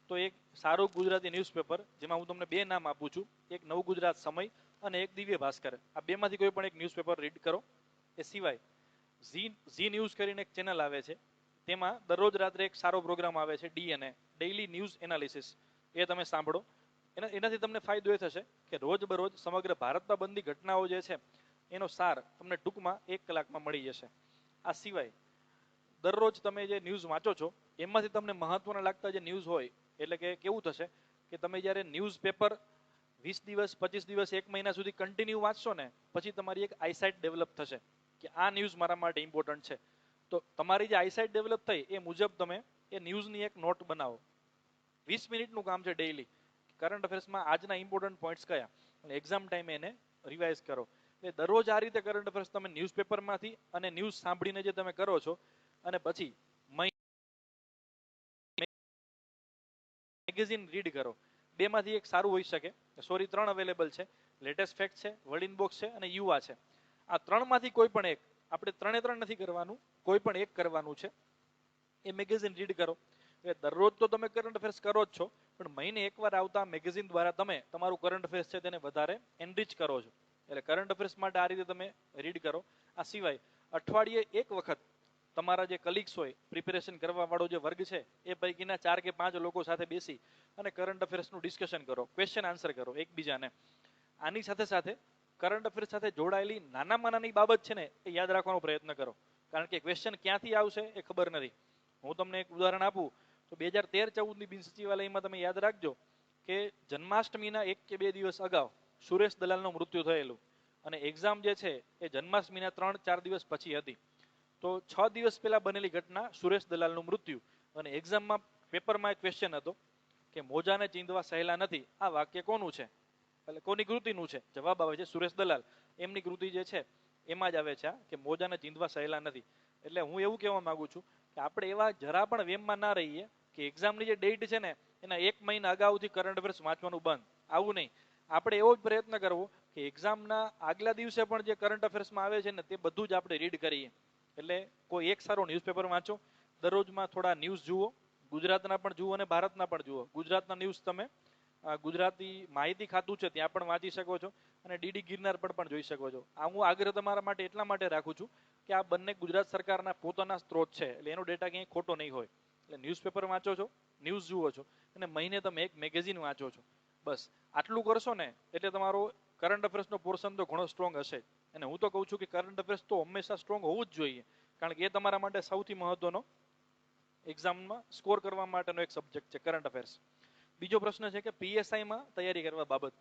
તો એક સારું ગુજરાતી ન્યૂઝપેપર, જેમાં હું તમને બે નામ આપું છું, એક નવ ગુજરાત સમય અને એક દિવ્ય ભાસ્કર, આ બેમાંથી કોઈ પણ એક ન્યૂઝપેપર રીડ કરો. એ સિવાય ઝી ન્યૂઝ કરીને એક ચેનલ આવે છે, તેમાં દરરોજ રાત્રે એક સારો પ્રોગ્રામ આવે છે ડીએનએ, ડેઇલી ન્યૂઝ એનાલિસિસ, એ તમે સાંભળો. એનાથી તમને ફાયદો એ થશે કે રોજ બરોજ સમગ્ર ભારતમાં બનતી ઘટનાઓ જે છે એનો સાર તમને ટૂંકમાં 1 કલાકમાં મળી જશે. આ સિવાય દરરોજ તમે જે ન્યૂઝ વાંચો છો એમાંથી તમને મહત્વના લાગતા જે ન્યૂઝ હોય, એટલે કે કેવું થશે કે તમે જ્યારે ન્યૂઝપેપર 20 દિવસ, 25 દિવસ, 1 મહિના સુધી કન્ટિન્યુ વાંચશો ને પછી તમારી એક આઈસાઇટ ડેવલપ થશે કે આ ન્યૂઝ મારા માટે ઇમ્પોર્ટન્ટ છે. તો તમારી જે આઈસાઇટ ડેવલપ થઈ એ મુજબ તમે એ ન્યૂઝની એક નોટ બનાવો. 20 મિનિટનું કામ છે ડેઇલી. કરંટ અફેર્સમાં આજના ઇમ્પોર્ટન્ટ પોઈન્ટ્સ કયા, અને એક્ઝામ ટાઈમે એને રિવાઇઝ કરો. એટલે દરરોજ આ રીતે કરંટ અફેર્સ તમે ન્યૂઝપેપરમાંથી અને ન્યૂઝ સાંભળીને જે તમે કરો છો, અને પછી મેગેઝિન રીડ કરો. બેમાંથી એક સારું હોઈ શકે, સોરી 3 અવેલેબલ છે, લેટેસ્ટ ફેક્ટ છે, વર્ડ ઇનબોક્સ છે અને યુવા છે. આ 3માંથી કોઈ પણ એક, આપણે 3 નથી કરવાનું, કોઈ પણ એક કરવાનું છે. એ મેગેઝિન રીડ કરો. એટલે દરરોજ તો તમે કરંટ અફેર્સ કરો જ છો, પણ મહિને એકવાર આવતા મેગેઝિન દ્વારા તમે તમારું કરંટ અફેર્સ છે તેને વધારે એનરીચ કરો છો. એટલે કરંટ અફેર્સ માટે આ રીતે તમે રીડ કરો. આ સિવાય અઠવાડિયે એક વખત તમારા જે કલીગ્સ હોય, પ્રિપેરેશન કરવા વાળો જે વર્ગ છે, એ પૈકીના 4 કે 5 લોકો સાથે બેસી અને કરંટ અફેર્સનું ડિસ્કશન કરો, ક્વેશ્ચન આન્સર કરો એકબીજાને. આની સાથે સાથે કરંટ અફેર્સ સાથે જોડાયેલી નાનામાં નાની બાબત છે ને એ યાદ રાખવાનો પ્રયત્ન કરો, કારણ કે ક્વેશ્ચન ક્યાંથી આવશે એ ખબર નથી. હું તમને એક ઉદાહરણ આપું તો 2013-14ની બિન સચિવાલયમાં તમે યાદ રાખજો કે જન્માષ્ટમીના 1 કે 2 દિવસ અગાઉ સુરેશ દલાલનું મૃત્યુ થયેલું, અને એક્ઝામ જે છે એ જન્માષ્ટમીના 3-4 દિવસ પછી હતી. તો 6 દિવસ પહેલા બનેલી ઘટના સુરેશ દલાલનું મૃત્યુ, અને એક્ઝામમાં પેપરમાં એક ક્વેશ્ચન હતો કે મોજાને ચીંધવા સહેલા નથી, આ વાક્ય કોનું છે, એટલે કોની કૃતિનું છે? જવાબ આવે છે સુરેશ દલાલ. એમની કૃતિ જે છે એમાં જ આવે છે કે મોજાને ચીંધવા સહેલા નથી. એટલે હું એવું કહેવા માંગુ છું કે આપણે એવા જરા પણ વેમમાં ના રહીએ કે એક્ઝામની જે ડેટ છે ને એના 1 મહિના અગાઉથી કરંટ અફેર્સ વાંચવાનું બંધ. આવું નહીં. આપણે એવો જ પ્રયત્ન કરવો કે એક્ઝામના આગલા દિવસે પણ જે કરંટ અફેર્સમાં આવે છે ને તે બધું જ આપણે રીડ કરીએ. એટલે કોઈ એક સારો ન્યૂઝપેપર વાંચો, દરરોજમાં થોડા ન્યૂઝ જુઓ, ગુજરાતના પણ જુઓ અને ભારતના પણ જુઓ. ગુજરાતના ન્યૂઝ તમે ગુજરાતી માહિતી ખાતું છે ત્યાં પણ વાંચી શકો છો અને ડીડી ગિરનાર પર પણ જોઈ શકો છો. આ હું આગ્રહ તમારા માટે એટલા માટે રાખું છું કે આ બંને ગુજરાત સરકારના પોતાના સ્ત્રોત છે, એટલે એનો ડેટા ક્યાંય ખોટો નહીં હોય. એટલે ન્યૂઝપેપર વાંચો છો, ન્યૂઝ જુઓ છો અને મહિને તમે એક મેગેઝિન વાંચો છો. બસ આટલું કરશો ને એટલે તમારો કરંટ અફેર્સનો પોર્શન તો ઘણો સ્ટ્રોંગ હશે. અને હું તો કહું છું કે કરંટ અફેર્સ તો હંમેશા સ્ટ્રોંગ હોવું જ જોઈએ, કારણ કે એ તમારા માટે સૌથી મહત્વનો એક્ઝામમાં સ્કોર કરવા માટેનો એક સબ્જેક્ટ છે કરંટ અફેર્સ. બીજો પ્રશ્ન છે કે પીએસઆઈમાં તૈયારી કરવા બાબત.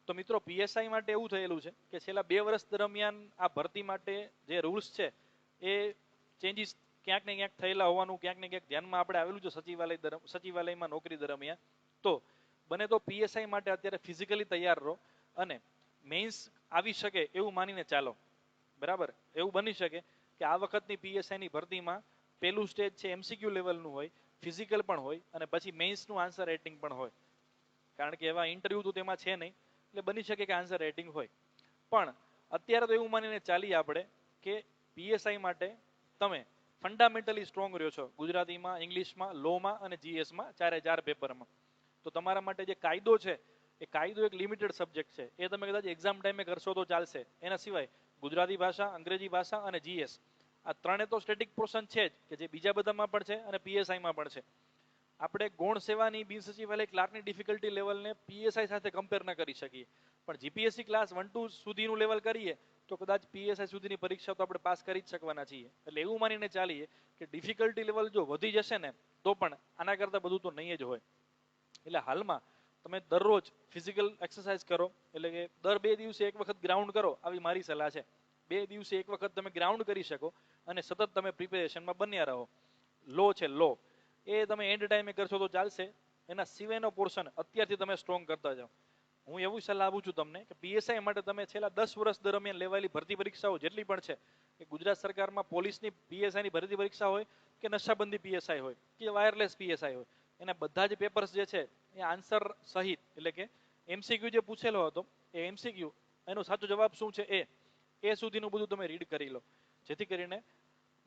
તો મિત્રો પીએસઆઈ માટે એવું થયેલું છે કે છેલ્લા 2 વર્ષ દરમિયાન આ ભરતી માટે જે રૂલ્સ છે એ ચેન્જીસ ક્યાંક ને ક્યાંક થયેલા હોવાનું ક્યાંક ને ક્યાંક ધ્યાનમાં આપણે આવેલું છે સચિવાલયમાં નોકરી દરમિયાન. તો બને તો પીએસઆઈ માટે અત્યારે ફિઝિકલી તૈયાર રહો અને મેઇન્સ આવી શકે એવું માનીને ચાલો. બરાબર, એવું બની શકે કે આ વખતની પીએસઆઈની ભરતીમાં પહેલું સ્ટેજ છે એમસીક્યુ લેવલનું હોય, ફિઝિકલ પણ હોય અને પછી મેઇન્સનું આન્સર રાઇટિંગ પણ હોય. કારણ કે એવા ઇન્ટરવ્યૂ તો તેમાં છે નહીં, એટલે બની શકે કે આન્સર રાઇટિંગ હોય. પણ અત્યારે તો એવું માનીને ચાલીએ આપણે કે પીએસઆઈ માટે તમે ફંડામેન્ટલી સ્ટ્રોંગ રહ્યો છો ગુજરાતીમાં, ઇંગ્લિશમાં, લોમાં અને જીએસમાં, 4 પેપરમાં. તો તમારા માટે જે કાયદો છે એ કાયદો એક લિમિટેડ સબ્જેક્ટ છે, એ તમે કદાચ એક્ઝામ ટાઈમે કરશો તો ચાલશે. એના સિવાય ગુજરાતી ભાષા, અંગ્રેજી ભાષા અને જીએસ આ ત્રણે તો સ્ટેટિક પોર્શન છે જ, કે જે બીજા બધામાં પણ છે અને પીએસઆઈમાં પણ છે. આપણે ગૌણ સેવાની બિન સચિવાલય ક્લાર્કની ડિફિકલ્ટી લેવલને પીએસઆઈ સાથે કમ્પેર ન કરી શકીએ, પણ જીપીએસસી ક્લાસ 1-2 સુધીનું લેવલ કરીએ તો કદાચ પીએસઆઈ સુધીની પરીક્ષા તો આપણે પાસ કરી જ શકવાના છીએ. એટલે એવું માનીને ચાલીએ કે ડિફિકલ્ટી લેવલ જો વધી જશે ને તો પણ આના કરતાં બધું તો નહીં જ હોય. એટલે હાલમાં તમે દરરોજ ફિઝિકલ એક્સરસાઇઝ કરો, એટલે કે દર 2 દિવસે એક વખત ગ્રાઉન્ડ કરો, આવી મારી સલાહ છે. 2 દિવસે એક વખત તમે ગ્રાઉન્ડ કરી શકો અને સતત તમે પ્રિપેરેશનમાં બન્યા રહો. લો છે લો એ તમે એન્ડ ટાઈમે કરશો તો ચાલશે, એના સિવાયનો પોર્શન અત્યારથી તમે સ્ટ્રોંગ કરતા જાઓ. હું એવું સલાહ આપું છું તમને કે પીએસઆઈ માટે તમે છેલ્લા 10 વર્ષ દરમિયાન લેવાયેલી ભરતી પરીક્ષાઓ જેટલી પણ છે, કે ગુજરાત સરકારમાં પોલીસની પીએસઆઈની ભરતી પરીક્ષા હોય કે નશાબંધી પીએસઆઈ હોય કે વાયરલેસ પીએસઆઈ હોય, એના બધા જ પેપર્સ જે છે એ આન્સર સહિત, એટલે કે એમસીક્યુ જે પૂછેલો હતો એ એમસીક્યુ એનો સાચો જવાબ શું છે એ સુધીનું બધું તમે રીડ કરી લો, જેથી કરીને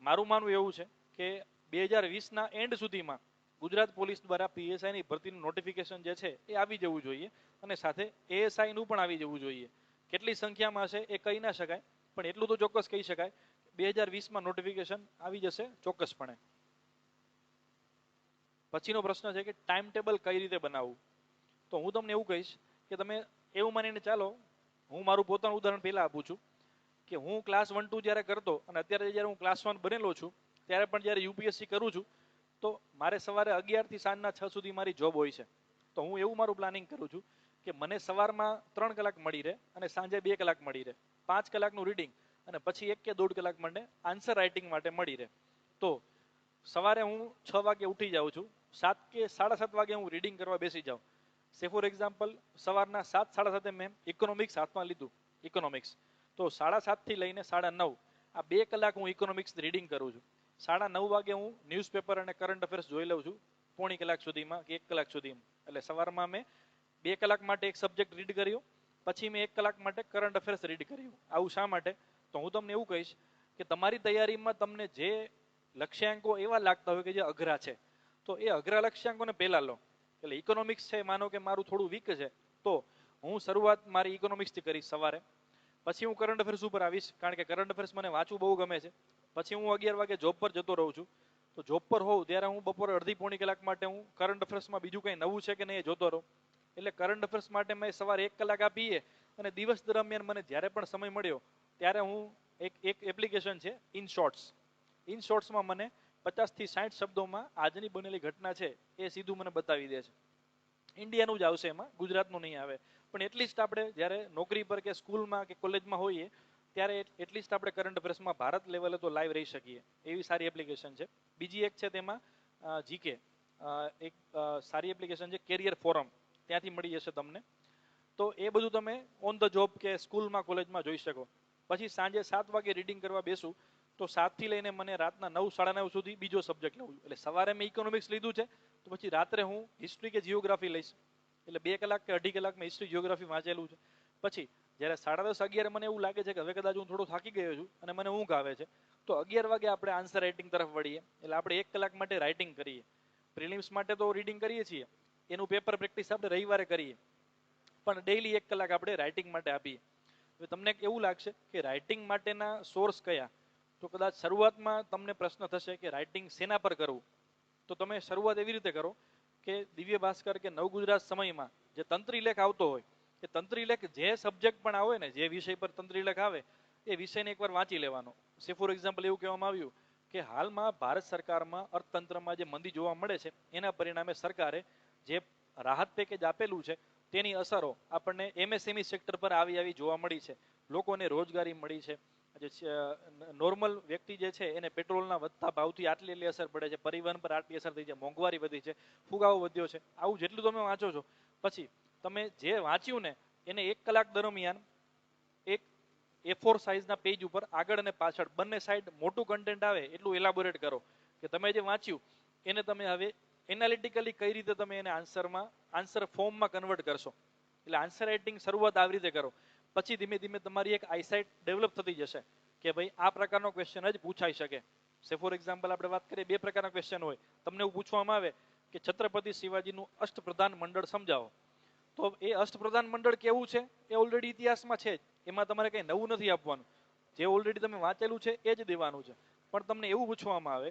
મારું માનવું એવું છે કે 2020ના એન્ડ સુધીમાં ગુજરાત પોલીસ દ્વારા પીએસઆઈની ભરતીનું નોટિફિકેશન જે છે એ આવી જવું જોઈએ અને સાથે એએસઆઈનું પણ આવી જવું જોઈએ. કેટલી સંખ્યામાં હશે એ કહી ના શકાય, પણ એટલું તો ચોક્કસ કહી શકાય 2020માં નોટિફિકેશન આવી જશે ચોક્કસપણે. પછીનો પ્રશ્ન છે કે ટાઈમ ટેબલ કઈ રીતે બનાવવું. તો હું તમને એવું કહીશ કે તમે એવું માનીને ચાલો, હું મારું પોતાનું ઉદાહરણ પહેલા આપું છું કે હું ક્લાસ 1-2 જ્યારે કરતો અને અત્યારે જ્યારે હું ક્લાસ 1 બનેલો છું ત્યારે પણ જ્યારે યુપીએસસી કરું છું તો મારે સવારે 11 થી સાંજના 6 સુધી મારી જોબ હોય છે. તો હું એવું મારું પ્લાનિંગ કરું છું કે મને સવારમાં 3 કલાક મળી રહે અને સાંજે 2 કલાક મળી રહે, 5 કલાકનું રીડિંગ અને પછી 1 કે 1.5 કલાક મને આન્સર રાઇટિંગ માટે મળી રહે. તો સવારે હું 6 વાગે ઉઠી જાઉં છું, 7 કે 7:30 વાગે હું રીડિંગ કરવા બેસી જાઉં. સે ફોર એક્ઝામ્પલ સવારના 7-7:30 મેં ઇકોનોમિક્સ હાથમાં લીધું, ઇકોનોમિક્સ, તો 7:30 થી લઈને 9:30 આ 2 કલાક હું ઇકોનોમિક્સ રીડિંગ કરું છું. 9:30 વાગે હું ન્યૂઝપેપર અને કરંટ અફેર્સ જોઈ લઉં છું, પોણી કલાક સુધીમાં કે 1 કલાક સુધીમાં. એટલે સવારમાં મેં 2 કલાક માટે એક સબ્જેક્ટ રીડ કર્યો, પછી મેં 1 કલાક માટે કરંટ અફેર્સ રીડ કર્યું. આવું શા માટે? તો હું તમને એવું કહીશ કે તમારી તૈયારીમાં તમને જે લક્ષ્યાંકો એવા લાગતા હોય કે જે અઘરા છે, તો એ અઘરા લક્ષ્યાંકોને પહેલા લો. એટલે ઇકોનોમિક્સ છે, માનો કે મારું થોડું વીક છે, તો હું શરૂઆત મારી ઇકોનોમિક્સથી કરીશ સવારે. પછી હું કરંટ અફેર્સ ઉપર આવીશ, કારણ કે કરંટ અફેર્સ મને વાંચવું બહુ ગમે છે. પછી હું 11 વાગે જોબ પર જતો રહું છું, તો જોબ પર હોઉં ત્યારે હું બપોરે અડધી પોણી કલાક માટે હું કરંટ અફેર્સમાં બીજું કંઈ નવું છે કે નહીં એ જોતો રહું. એટલે કરંટ અફેર્સ માટે મેં સવારે 1 કલાક આપીએ અને દિવસ દરમિયાન મને જ્યારે પણ સમય મળ્યો ત્યારે હું એક એપ્લિકેશન છે ઇન શોર્ટ્સ, ઇન શોર્ટ્સમાં મને 50 થી 60 શબ્દોમાં આજની બનેલી ઘટના છે એ સીધું મને બતાવી દે છે. ઇન્ડિયાનું જ આવશે, એમાં ગુજરાતનું નહીં આવે, પણ એટલીસ્ટ આપણે જ્યારે નોકરી પર કે સ્કૂલમાં કે કોલેજમાં હોઈએ ત્યારે એટલીસ્ટ આપણે કરંટ અફેર્સમાં ભારત લેવલે તો લાઈવ રહી શકીએ, એવી સારી એપ્લિકેશન છે. બીજી એક છે તેમાં જીકે, એક સારી એપ્લિકેશન છે કેરિયર ફોરમ, ત્યાંથી મળી જશે તમને. તો એ બધું તમે ઓન ધ જોબ કે સ્કૂલમાં કોલેજમાં જોઈ શકો. પછી સાંજે 7 વાગે રીડિંગ કરવા બેસું તો 7 થી લઈને મને રાતના 9-9:30 સુધી બીજો સબ્જેક્ટ લઉં. એટલે સવારે મેં ઇકોનોમિક્સ લીધું છે તો પછી રાત્રે હું હિસ્ટ્રી કે જીઓગ્રાફી લઈશ. એટલે 2 કલાક કે અઢી કલાક મેં હિસ્ટ્રી જીઓગ્રાફી વાંચેલું છે. પછી જ્યારે 10:30-11 મને એવું લાગે છે કે હવે કદાચ હું થોડો થાકી ગયો છું અને મને ઊંઘ આવે છે, તો 11 વાગે આપણે આન્સર રાઇટિંગ તરફ વળીએ. એટલે આપણે 1 કલાક માટે રાઇટિંગ કરીએ. પ્રિલિમ્સ માટે તો રીડિંગ કરીએ છીએ, એનું પેપર પ્રેક્ટિસ આપણે રવિવારે કરીએ, પણ ડેઈલી 1 કલાક આપણે રાઇટિંગ માટે આપીએ. હવે તમને એવું લાગશે કે રાઇટિંગ માટેના સોર્સ કયા, તો કદાચ શરૂઆતમાં તમને પ્રશ્ન થશે કે રાઇટિંગ શેના પર કરવું. તો તમે શરૂઆત એવી રીતે કરો કે દિવ્ય ભાસ્કર કે નવગુજરાત સમયમાં જે તંત્રીલેખ આવતો હોય, એ તંત્રીલેખ જે સબ્જેક્ટ પણ આવે ને, જે વિષય પર તંત્રીલેખ આવે એ વિષયને એકવાર વાંચી લેવાનો. સે ફોર એક્ઝામ્પલ એવું કહેવામાં આવ્યું કે હાલમાં ભારત સરકારમાં અર્થતંત્રમાં જે મંદી જોવા મળે છે, એના પરિણામે સરકારે જે રાહત પેકેજ આપેલું છે તેની અસરો આપણને એમએસએમઈ સેક્ટર પર આવી જોવા મળી છે. લોકોને રોજગારી મળી છે. જે નોર્મલ વ્યક્તિ જે છે એને પેટ્રોલના વધતા ભાવથી આટલી અસર પડે છે, પરિવહન પર આટલી અસર થઈ છે, મોંઘવારી વધી છે, ફુગાવો વધ્યો છે. આવું જેટલું તમે વાંચો છો, પછી તમે જે વાંચ્યું ને એને 1 કલાક દરમિયાન એક A4 સાઇઝના પેજ ઉપર આગળ અને પાછળ બંને સાઈડ મોટું કન્ટેન્ટ આવે એટલું એલાબોરેટ કરો કે તમે જે વાંચ્યું એને તમે હવે એનાલિટિકલી કઈ રીતે તમે એને આન્સર ફોર્મમાં કન્વર્ટ કરશો. એટલે આન્સર રાઇટિંગ શરૂઆત આવી રીતે કરો. પછી ધીમે ધીમે તમારી એક આઈસાઇટ ડેવલપ થતી જશે કે ભાઈ આ પ્રકારનો ક્વેશ્ચન જ પૂછાઈ શકે. સે ફોર એક્ઝામ્પલ આપણે વાત કરીએ, 2 પ્રકારના ક્વેશ્ચન હોય. તમને એવું પૂછવામાં આવે કે છત્રપતિ શિવાજીનું અષ્ટપ્રધાન મંડળ સમજાવો. તો એ અષ્ટપ્રધાન મંડળ કેવું છે એ ઓલરેડી ઇતિહાસમાં છે જ, એમાં તમારે કંઈ નવું નથી આપવાનું. જે ઓલરેડી તમે વાંચેલું છે એ જ દેવાનું છે. પણ તમને એવું પૂછવામાં આવે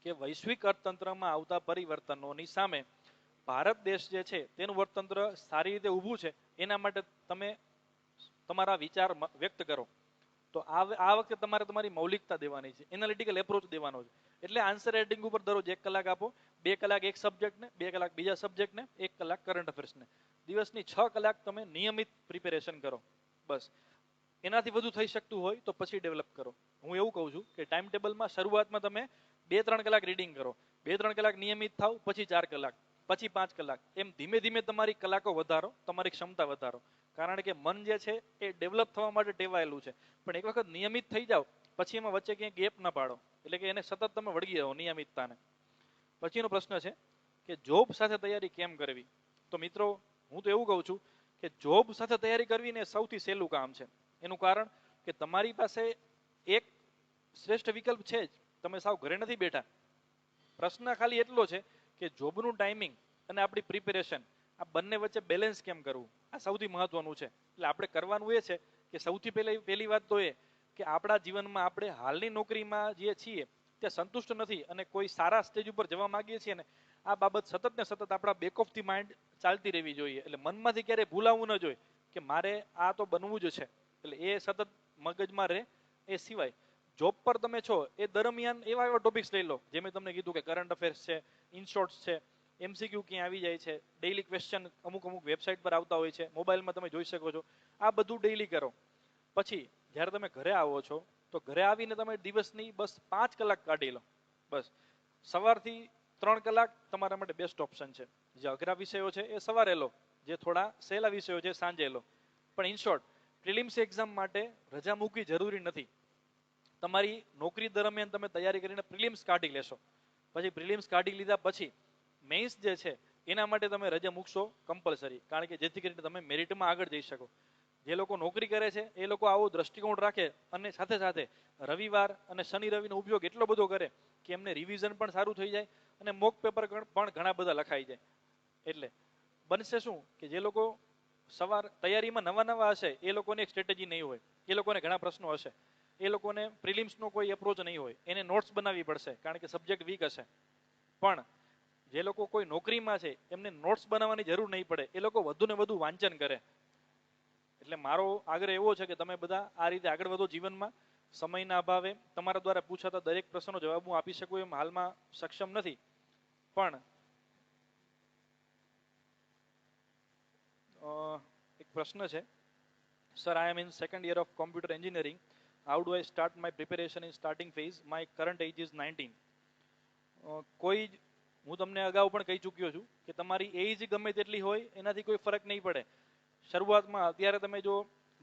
કે વૈશ્વિક અર્થતંત્રમાં આવતા પરિવર્તનોની સામે ભારત દેશ જે છે તેનું અર્થતંત્ર સારી રીતે ઊભું છે, એના માટે તમે તમારા વિચાર વ્યક્ત કરો. તો આ વખતે તમારે તમારી મૌલિકતા દેવાની છે, એનાલિટિકલ એપ્રોચ દેવાનો છે. એટલે આન્સર રાઇટિંગ ઉપર દરરોજ 1 કલાક આપો. 2 કલાક એક સબ્જેક્ટને, 2 કલાક બીજા સબ્જેક્ટને, 1 કલાક કરંટ અફેર્સને. દિવસની 6 કલાક તમે નિયમિત પ્રિપેરેશન કરો. બસ એનાથી વધુ થઈ શકતું હોય તો પછી ડેવલપ કરો. હું એવું કહું છું કે ટાઈમ ટેબલમાં શરૂઆતમાં તમે 2-3 કલાક રીડિંગ કરો, 2-3 કલાક નિયમિત થાવ, પછી 4 કલાક, પછી 5 કલાક, એમ ધીમે ધીમે તમારી કલાકો વધારો, તમારી ક્ષમતા વધારો. કારણ કે મન જે છે એ ડેવલપ થવા માટે ટેવાયેલું છે. પણ એક વખત નિયમિત થઈ જાવ પછી એમાં વચ્ચે ક્યાંય ગેપ ના પાડો. એટલે કે એને સતત તમે વળગી રહો નિયમિતતાને. પછીનો પ્રશ્ન છે કે જોબ સાથે તૈયારી કેમ કરવી. તો મિત્રો હું તો એવું કહું છું કે જોબ સાથે તૈયારી કરવી ને સૌથી સહેલું કામ છે. એનું કારણ કે તમારી પાસે એક શ્રેષ્ઠ વિકલ્પ છે જ, તમે સાવ ઘરે નથી બેઠા. પ્રશ્ન ખાલી એટલો છે કે જોબનું ટાઈમિંગ અને આપણી પ્રિપેરેશન આ બંને વચ્ચે બેલેન્સ કેમ કરવું, આ સૌથી મહત્વનું છે. એટલે આપણે કરવાનું એ છે કે સૌથી પહેલી વાત તો એ કે આપણા જીવનમાં આપણે હાલની નોકરીમાં જે છીએ તે સંતુષ્ટ નથી અને કોઈ સારા સ્ટેજ ઉપર જવા માંગીએ છીએ ને, આ બાબત સતત ને સતત આપણા બેક ઓફ ધી માઇન્ડ ચાલતી રહેવી જોઈએ. એટલે મનમાંથી ક્યારેય ભૂલાવવું ન જોઈએ કે મારે આ તો બનવું જ છે. એટલે એ સતત મગજમાં રહે. એ સિવાય જોબ પર તમે છો એ દરમિયાન એવા ટોપિક્સ લઈ લો, જે મેં તમને કીધું કે કરંટ અફેર્સ છે, ઇનશોર્ટ્સ છે, MCQ ક્યાં આવી જાય છે, ડેઈલી ક્વેશ્ચન અમુક વેબસાઇટ પર આવતા હોય છે, મોબાઈલમાં તમે જોઈ શકો છો. આ બધું ડેઈલી કરો. પછી જ્યારે તમે ઘરે આવો છો તો ઘરે આવીને તમે દિવસની બસ 5 કલાક કાઢી લો. બસ સવારથી 3 કલાક તમારા માટે બેસ્ટ ઓપ્શન છે. જે અઘરા વિષયો છે એ સવારે લો, જે થોડા સહેલા વિષયો છે સાંજે લો. પણ ઇન શોર્ટ પ્રિલિમ્સ એક્ઝામ માટે રજા મૂકવી જરૂરી નથી. તમારી નોકરી દરમિયાન તમે તૈયારી કરીને પ્રિલિમ્સ કાઢી લેશો. પછી પ્રિલિમ્સ કાઢી લીધા પછી મેઇન્સ જે છે એના માટે તમે રજા મૂકશો કમ્પલસરી, કારણ કે જેથી કરીને તમે મેરિટમાં આગળ જઈ શકો. જે લોકો નોકરી કરે છે એ લોકો આવો દ્રષ્ટિકોણ રાખે અને સાથે સાથે રવિવાર અને શનિ રવિનો ઉપયોગ એટલો બધો કરે કે એમને રિવિઝન પણ સારું થઈ જાય અને મોક પેપર પણ ઘણા બધા લખાઈ જાય. એટલે બનશે શું કે જે લોકો સવાર તૈયારીમાં નવા હશે એ લોકોને એક સ્ટ્રેટેજી નહીં હોય, એ લોકોને ઘણા પ્રશ્નો હશે, એ લોકોને પ્રિલિમ્સનો કોઈ એપ્રોચ નહીં હોય, એને નોટ્સ બનાવવી પડશે કારણ કે સબ્જેક્ટ વીક હશે. પણ જે લોકો કોઈ નોકરીમાં છે એમને નોટ્સ બનાવવાની જરૂર નહીં પડે, એ લોકો વધુ ને વધુ વાંચન કરે. એટલે મારો આગ્રહ એવો છે કે તમે બધા આ રીતે આગળ વધો જીવનમાં. સમયના અભાવે તમારા દ્વારા પૂછાતા દરેક પ્રશ્નનો જવાબ હું આપી શકું એમ હાલમાં સક્ષમ નથી. પણ એક પ્રશ્ન છે, sir I am in second year of computer engineering, how do I start my preparation in starting phase, my current age is 19. કોઈ હું તમને અગાઉ પણ કહી ચૂક્યો છું કે તમારી એજ ગમે તેટલી હોય એનાથી કોઈ ફરક નહીં પડે. શરૂઆતમાં અત્યારે તમે જો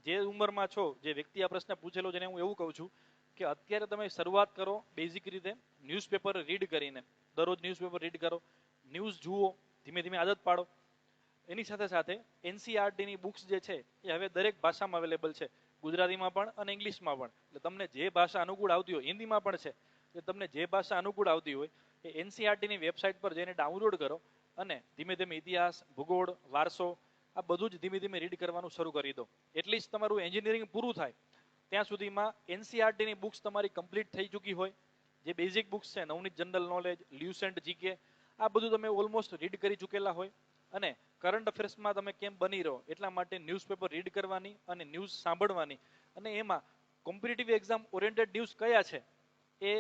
જે ઉંમરમાં છો, જે વ્યક્તિ આ પ્રશ્ન પૂછેલો છે એને હું એવું કહું છું કે અત્યારે તમે શરૂઆત કરો બેઝિક રીતે ન્યૂઝપેપર રીડ કરીને. દરરોજ ન્યૂઝપેપર રીડ કરો, ન્યૂઝ જુઓ, ધીમે ધીમે આદત પાડો. એની સાથે સાથે એનસીઆરટીની બુક્સ જે છે એ હવે દરેક ભાષામાં અવેલેબલ છે. ગુજરાતીમાં પણ અને ઇંગ્લિશમાં પણ. એટલે તમને જે ભાષા અનુકૂળ આવતી હોય, હિન્દીમાં પણ છે, એટલે તમને જે ભાષા અનુકૂળ આવતી હોય એ એનસીઆરટીની વેબસાઇટ પર જઈને ડાઉનલોડ કરો અને ધીમે ધીમે ઇતિહાસ, ભૂગોળ, વારસો આ બધું જ ધીમે ધીમે રીડ કરવાનું શરૂ કરી દો. એટલીસ્ટ તમારું એન્જિનિયરિંગ પૂરું થાય ત્યાં સુધીમાં એનસીઆરટીની બુક્સ તમારી કમ્પ્લીટ થઈ ચૂકી હોય. જે બેઝિક બુક્સ છે, નવનીત જનરલ નોલેજ, લ્યુસેન્ટ જીકે, આ બધું તમે ઓલમોસ્ટ રીડ કરી ચૂકેલા હોય. અને કરંટ અફેર્સમાં તમે કેમ બની રહો એટલા માટે ન્યૂઝપેપર રીડ કરવાની અને ન્યૂઝ સાંભળવાની અને એમાં કોમ્પિટિટિવ એક્ઝામ ઓરિએન્ટેડ ન્યૂઝ કયા છે એ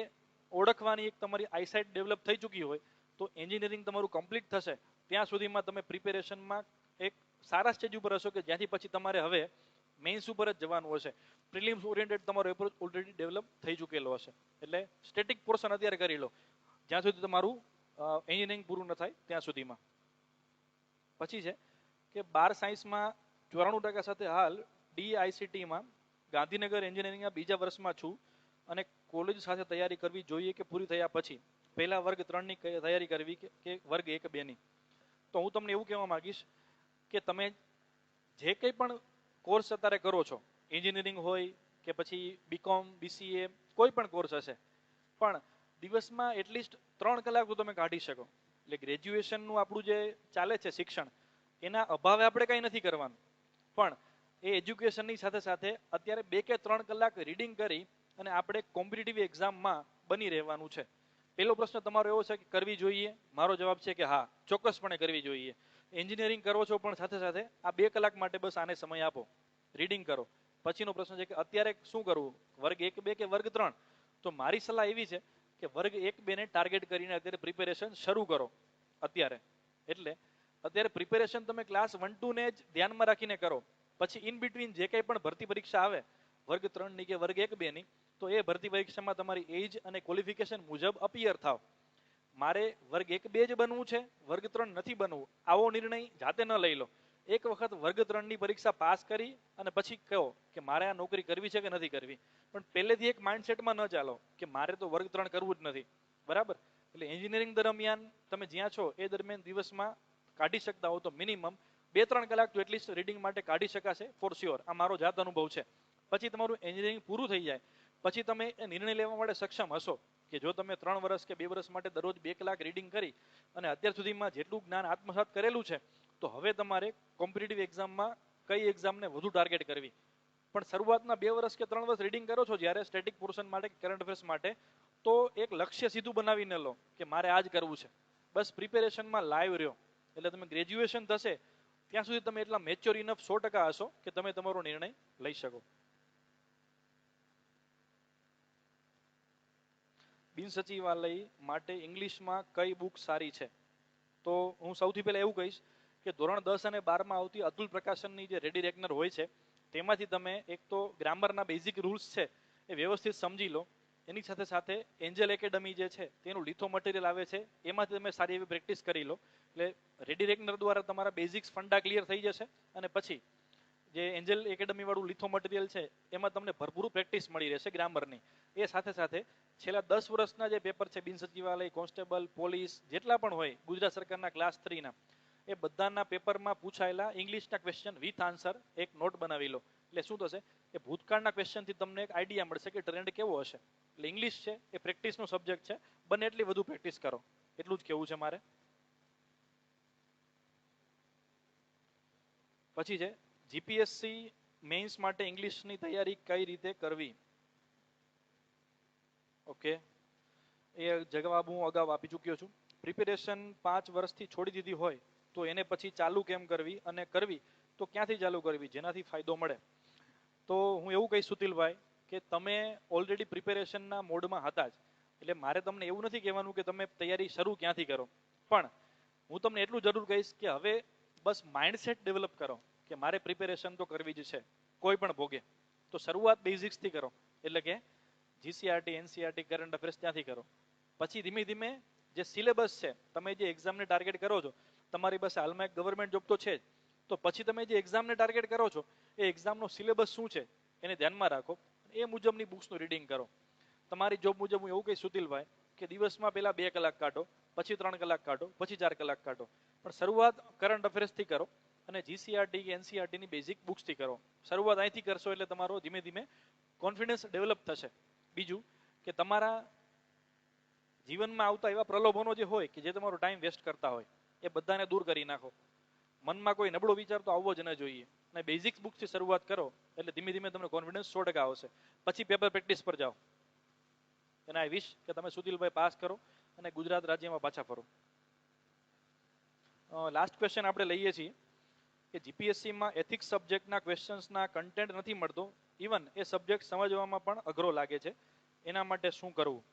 ઓળખવાની એક તમારી આઈસાઇટ ડેવલપ થઈ ચૂકી હોય તો એન્જિનિયરિંગ તમારું કમ્પ્લીટ થશે ત્યાં સુધીમાં તમે પ્રિપેરેશનમાં એક સારા સ્ટેજ ઉપર હશો કે જ્યાંથી પછી તમારે હવે મેઇન્સ ઉપર જ જવાનું હશે. પ્રિલિમ્સ ઓરિએન્ટેડ તમારો એપ્રોચ ઓલરેડી ડેવલપ થઈ ચૂકેલો હશે. એટલે સ્ટેટિક પોર્શન અત્યારે કરી લો જ્યાં સુધી તમારું એન્જિનિયરિંગ પૂરું ન થાય ત્યાં સુધીમાં. પછી છે કે 12 સાયન્સમાં 94% સાથે હાલ ડીઆઈસીટીમાં ગાંધીનગર એન્જિનિયરિંગના બીજા વર્ષમાં છું અને કોલેજ સાથે તૈયારી કરવી જોઈએ કે પૂરી થયા પછી પહેલા વર્ગ 3ની તૈયારી કરવી કે વર્ગ 1-2ની. તો હું તમને એવું કહેવા માંગીશ કે તમે જે કંઈ પણ કોર્સ અત્યારે કરો છો, એન્જિનિયરિંગ હોય કે પછી બીકોમ, બીસીએ, કોઈ પણ કોર્સ હશે, પણ દિવસમાં એટલીસ્ટ 3 કલાક તો તમે કાઢી શકો. એટલે ગ્રેજ્યુએશનનું આપણું જે ચાલે છે શિક્ષણ એના અભાવે આપણે કંઈ નથી કરવાનું, પણ એ એજ્યુકેશનની સાથે સાથે અત્યારે 2 કે 3 કલાક રીડિંગ કરી અને આપણે કોમ્પિટિટિવ એક્ઝામમાં બની રહેવાનું છે. પહેલો પ્રશ્ન તમારો એવો છે કે કરવી જોઈએ? મારો જવાબ છે કે હા, ચોક્કસપણે કરવી જોઈએ. એન્જિનિયરિંગ કરો છો પણ સાથે સાથે આ 2 કલાક માટે બસ આને સમય આપો, રીડિંગ કરો. પછીનો પ્રશ્ન છે કે અત્યારે શું કરવું, વર્ગ 1-2 કે વર્ગ 3? તો મારી સલાહ એવી છે કે વર્ગ 1-2ને ટાર્ગેટ કરીને અત્યારે પ્રિપેરેશન શરૂ કરો અત્યારે. એટલે અત્યારે પ્રિપેરેશન તમે ક્લાસ 1-2ને જ ધ્યાનમાં રાખીને કરો. પછી ઇન બિટવીન જે કંઈ પણ ભરતી પરીક્ષા આવે વર્ગ 3ની કે વર્ગ 1-2ની, તો એ ભરતી પરીક્ષામાં તમારી એજ અને ક્વોલિફિકેશન મુજબ અપિયર થાવ. મારે વર્ગ 1-2 જ બનવું છે, વર્ગ 3 નથી બનવું, આવો નિર્ણય જાતે ન લઈ લો. એક વખત વર્ગ 3ની પરીક્ષા પાસ કરી અને પછી કહો કે મારે આ નોકરી કરવી છે કે નથી કરવી. પણ પહેલેથી એક માઇન્ડસેટમાં ન ચાલો કે મારે તો વર્ગ 3 કરવું જ નથી. બરાબર? એટલે એન્જિનિયરિંગ દરમિયાન તમે જ્યાં છો એ દરમિયાન દિવસમાં કાઢી શકતા હો તો મિનિમમ 2-3 કલાક તો એટલીસ્ટ રીડિંગ માટે કાઢી શકાશે ફોર શ્યોર. આ મારો જાત અનુભવ છે. પછી તમારું એન્જિનિયરિંગ પૂરું થઈ જાય પછી તમે એ નિર્ણય લેવા માટે સક્ષમ હશો કે જો તમે 3 વર્ષ કે 2 વર્ષ માટે દરરોજ 2 કલાક રીડિંગ કરી અને અત્યાર સુધીમાં જેટલું જ્ઞાન આત્મસાત કરેલું છે તો હવે તમારે કોમ્પિટિટિવ એક્ઝામમાં કઈ એક્ઝામને વધુ ટાર્ગેટ કરવી. પણ શરૂઆતના 2 વર્ષ કે 3 વર્ષ રીડિંગ કરો છો જ્યારે સ્ટેટિક પોર્શન માટે, કરંટ અફેર્સ માટે, તો એક લક્ષ્ય સીધું બનાવીને લો કે મારે આ જ કરવું છે. બસ પ્રિપેરેશનમાં લાઈવ રહ્યો એટલે તમે ગ્રેજ્યુએશન થશે ત્યાં સુધી તમે એટલા મેચ્યોર ઇનફ 100% હશો કે તમે તમારો નિર્ણય લઈ શકો. બિન સચિવાલય માટે ઇંગ્લિશમાં કઈ બુક સારી છે? તો હું સૌથી પહેલા એવું કહીશ કે ધોરણ 10 અને 12માં આવતી અતુલ પ્રકાશનની જે રેડી રેકનર હોય છે તેમાંથી તમે એક તો ગ્રામરના બેઝિક રૂલ્સ છે એ વ્યવસ્થિત સમજી લો. એની સાથે સાથે એન્જલ એકેડમી જે છે તેનું લીથો મટીરિયલ આવે છે એમાંથી તમે સારી એવી પ્રેક્ટિસ કરી લો. એટલે રેડી રેકનર દ્વારા તમારા બેઝિક્સ ફંડા ક્લિયર થઈ જશે અને પછી જે એન્જલ એકેડમી વાળું લીથો મટીરિયલ છે એમાં તમને ભરપૂર પ્રેક્ટિસ મળી રહેશે ગ્રામરની. એ સાથે સાથે છેલ્લા 10 વર્ષના જે પેપર છે બિન સચિવાલય, કોન્સ્ટેબલ, પોલીસ જેટલા પણ હોય ગુજરાત સરકારના ક્લાસ 3ના, એ બધાના પેપરમાં પૂછાયેલા ઇંગ્લિશના ક્વેશ્ચન વિથ આન્સર એક નોટ બનાવી લો. એટલે શું થશે કે ભૂતકાળના ક્વેશ્ચનથી તમને એક આઈડિયા મળશે કે ટ્રેન્ડ કેવો હશે. એટલે ઇંગ્લિશ છે એ પ્રેક્ટિસનો સબ્જેક્ટ છે, બને એટલી વધુ પ્રેક્ટિસ કરો, એટલું જ કહેવું છે મારે. પછી છે જીપીએસસી મેઇન્સ માટે ઇંગ્લિશની તૈયારી કઈ રીતે કરવી? ઓકે, એ જવાબ હું અગાઉ આપી ચૂક્યો છું. પ્રિપેરેશન 5 વર્ષથી છોડી દીધી હોય તો એને પછી ચાલુ કેમ કરવી અને કરવી તો ક્યાંથી ચાલુ કરવી જેનાથી ફાયદો મળે? તો હું એવું કહીશ સુતિલભાઈ કે તમે ઓલરેડી પ્રિપેરેશનના મોડમાં હતા જ, એટલે મારે તમને એવું નથી કહેવાનું કે તમે તૈયારી શરૂ ક્યાંથી કરો, પણ હું તમને એટલું જરૂર કહીશ કે હવે બસ માઇન્ડસેટ ડેવલપ કરો કે મારે પ્રિપેરેશન તો કરવી જ છે કોઈ પણ ભોગે. તો શરૂઆત બેઝિક્સથી કરો, એટલે કે જીસીઆરટી, એનસીઆરટી, કરંટ અફેર્સ ત્યાંથી કરો. પછી ધીમે ધીમે જે સિલેબસ છે, તમે જે એક્ઝામને ટાર્ગેટ કરો છો, તમારી પાસે હાલમાં એક ગવર્મેન્ટ જોબ તો છે જ, તો પછી તમે જે એક્ઝામને ટાર્ગેટ કરો છો એ એક્ઝામનો સિલેબસ શું છે એને ધ્યાનમાં રાખો, એ મુજબની બુક્સનું રીડિંગ કરો. તમારી જોબ મુજબ હું એવું કહીશ સુતિલભાઈ કે દિવસમાં પહેલા 2 કલાક કાઢો, પછી 3 કલાક કાઢો, પછી 4 કલાક કાઢો, પણ શરૂઆત કરંટ અફેર્સથી કરો. અને જીસીઆરટી કે એનસીઆરટીની બેઝિક બુક્સથી કરો. શરૂઆત અહીંથી કરશો એટલે તમારો ધીમે ધીમે કોન્ફિડન્સ ડેવલપ થશે. બીજું કે તમારા જીવનમાં આવતા એવા પ્રલોભનો જે હોય કે જે તમારો ટાઈમ વેસ્ટ કરતા હોય એ બધાને દૂર કરી નાખો. મનમાં કોઈ નબળો વિચાર તો આવવો જ ન જોઈએ. અને બેઝિક્સ બુક્સથી શરૂઆત કરો એટલે ધીમે ધીમે તમને કોન્ફિડન્સ 100% આવશે. પછી પેપર પ્રેક્ટિસ પર જાઓ. અને આઈ વિશ કે તમે સુધીલભાઈ પાસ કરો અને ગુજરાત રાજ્યમાં પાછા ફરો. લાસ્ટ ક્વેશ્ચન આપણે લઈએ છીએ કે જીપીએસસીમાં એથિક્સ સબ્જેક્ટના ક્વેશ્ચન્સના કન્ટેન્ટ નથી મળતો, ઇવન એ સબ્જેક્ટ સમજવામાં પણ અઘરો લાગે છે, એના માટે શું કરવું?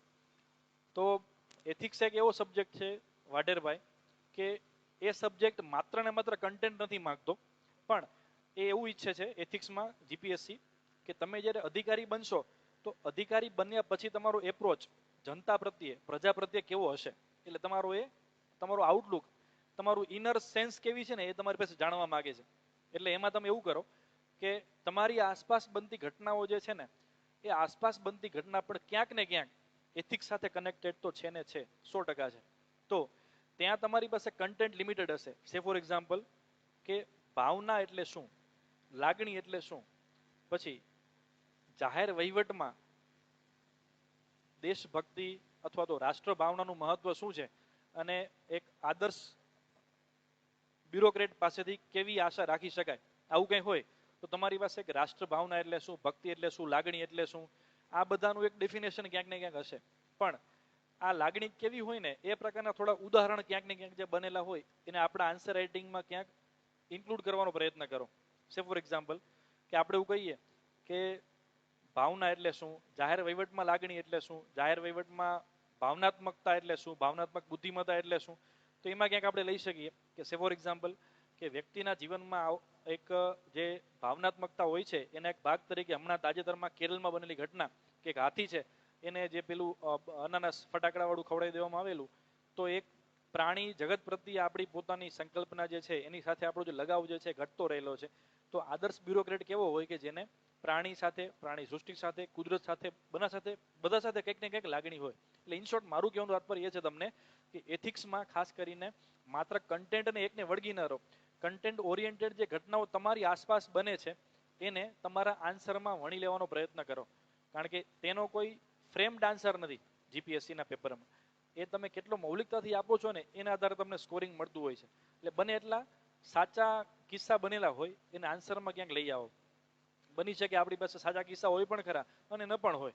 તો એથિક્સ એક એવો સબ્જેક્ટ છે વાઢેરભાઈ કે એ સબ્જેક્ટ માત્ર ને માત્ર કન્ટેન્ટ નથી માંગતો, પણ એ એવું ઈચ્છે છે એથિક્સમાં જીપીએસસી કે તમે જ્યારે અધિકારી બનશો તો અધિકારી બન્યા પછી તમારો એપ્રોચ જનતા પ્રત્યે, પ્રજા પ્રત્યે કેવો હશે, એટલે તમારો આઉટલુક, તમારું ઇનર સેન્સ કેવી છે ને એ તમારી પાસે જાણવા માંગે છે. એટલે એમાં તમે એવું કરો કે તમારી આસપાસ બનતી ઘટનાઓ જે છે ને એ આસપાસ બનતી ઘટના પણ ક્યાંક ને ક્યાંક એથિક્સ સાથે કનેક્ટેડ તો છે ને છે, 100% છે. તો ત્યાં તમારી પાસે કન્ટેન્ટ લિમિટેડ હશે. સે ફોર એક્ઝામ્પલ કે ભાવના એટલે શું, લાગણી એટલે શું, પછી જાહેર વહીવટમાં દેશભક્તિ અથવા તો રાષ્ટ્ર ભાવનાનું મહત્વ શું છે, અને એક આદર્શ બ્યુરોક્રેટ પાસેથી કેવી આશા રાખી શકાય, આવું કંઈ હોય તો તમારી પાસે એક રાષ્ટ્ર ભાવના એટલે શું, ભક્તિ એટલે શું, લાગણી એટલે શું, આ બધાનું એક ડેફિનેશન ક્યાંક ને ક્યાંક હશે. પણ આ લાગણી કેવી હોય ને એ પ્રકારના થોડા ઉદાહરણ ક્યાંક ને ક્યાંક જે બનેલા હોય એને આપણા આન્સર રાઇટિંગમાં ક્યાંક ઇન્ક્લુડ કરવાનો પ્રયત્ન કરો. સે ફોર એક્ઝામ્પલ કે આપણે એવું કહીએ કે ભાવના એટલે શું, જાહેર વહીવટમાં લાગણી એટલે શું, જાહેર વહીવટમાં ભાવનાત્મકતા એટલે શું, ભાવનાત્મક બુદ્ધિમત્તા એટલે શું, તો એમાં ક્યાંક આપણે લઈ શકીએ કે સે ફોર એક્ઝામ્પલ કે વ્યક્તિના જીવનમાં એક જે ભાવનાત્મકતા હોય છે એના એક ભાગ તરીકે હમણાં તાજેતરમાં કેરળમાં બનેલી ઘટના કે એક હાથી છે એને જે પેલું અનાનસ ફટાકડાવાળું ખવડાવી દેવામાં આવેલું, તો એક પ્રાણી જગત પ્રત્યે આપણી પોતાની સંકલ્પના જે છે એની સાથે આપણો જે લગાવ જે છે ઘટતો રહેલો છે. તો આદર્શ બ્યુરોક્રેટ કેવો હોય કે જેને પ્રાણી સાથે, પ્રાણી સૃષ્ટિ સાથે, કુદરત સાથે, બધા સાથે કંઈક ને કંઈક લાગણી હોય. એટલે ઇન શોર્ટ મારું કહેવાનું તાત્પર્ય એ છે તમને કે એથિક્સમાં ખાસ કરીને માત્ર કન્ટેન્ટને એકને વળગી ન રહો. કન્ટેન્ટ ઓરિએન્ટેડ જે ઘટનાઓ તમારી આસપાસ બને છે એને તમારા આન્સરમાં વણી લેવાનો પ્રયત્ન કરો. કારણ કે તેનો કોઈ ફ્રેમ્ડ આન્સર નથી જીપીએસસીના પેપરમાં. એ તમે કેટલો મૌલિકતાથી આપો છો ને એના આધારે તમને સ્કોરિંગ મળતું હોય છે. એટલે બને એટલા સાચા કિસ્સા બનેલા હોય એને આન્સરમાં ક્યાંક લઈ આવો. બની શકે આપણી પાસે સાચા કિસ્સા હોય પણ ખરા અને ન પણ હોય,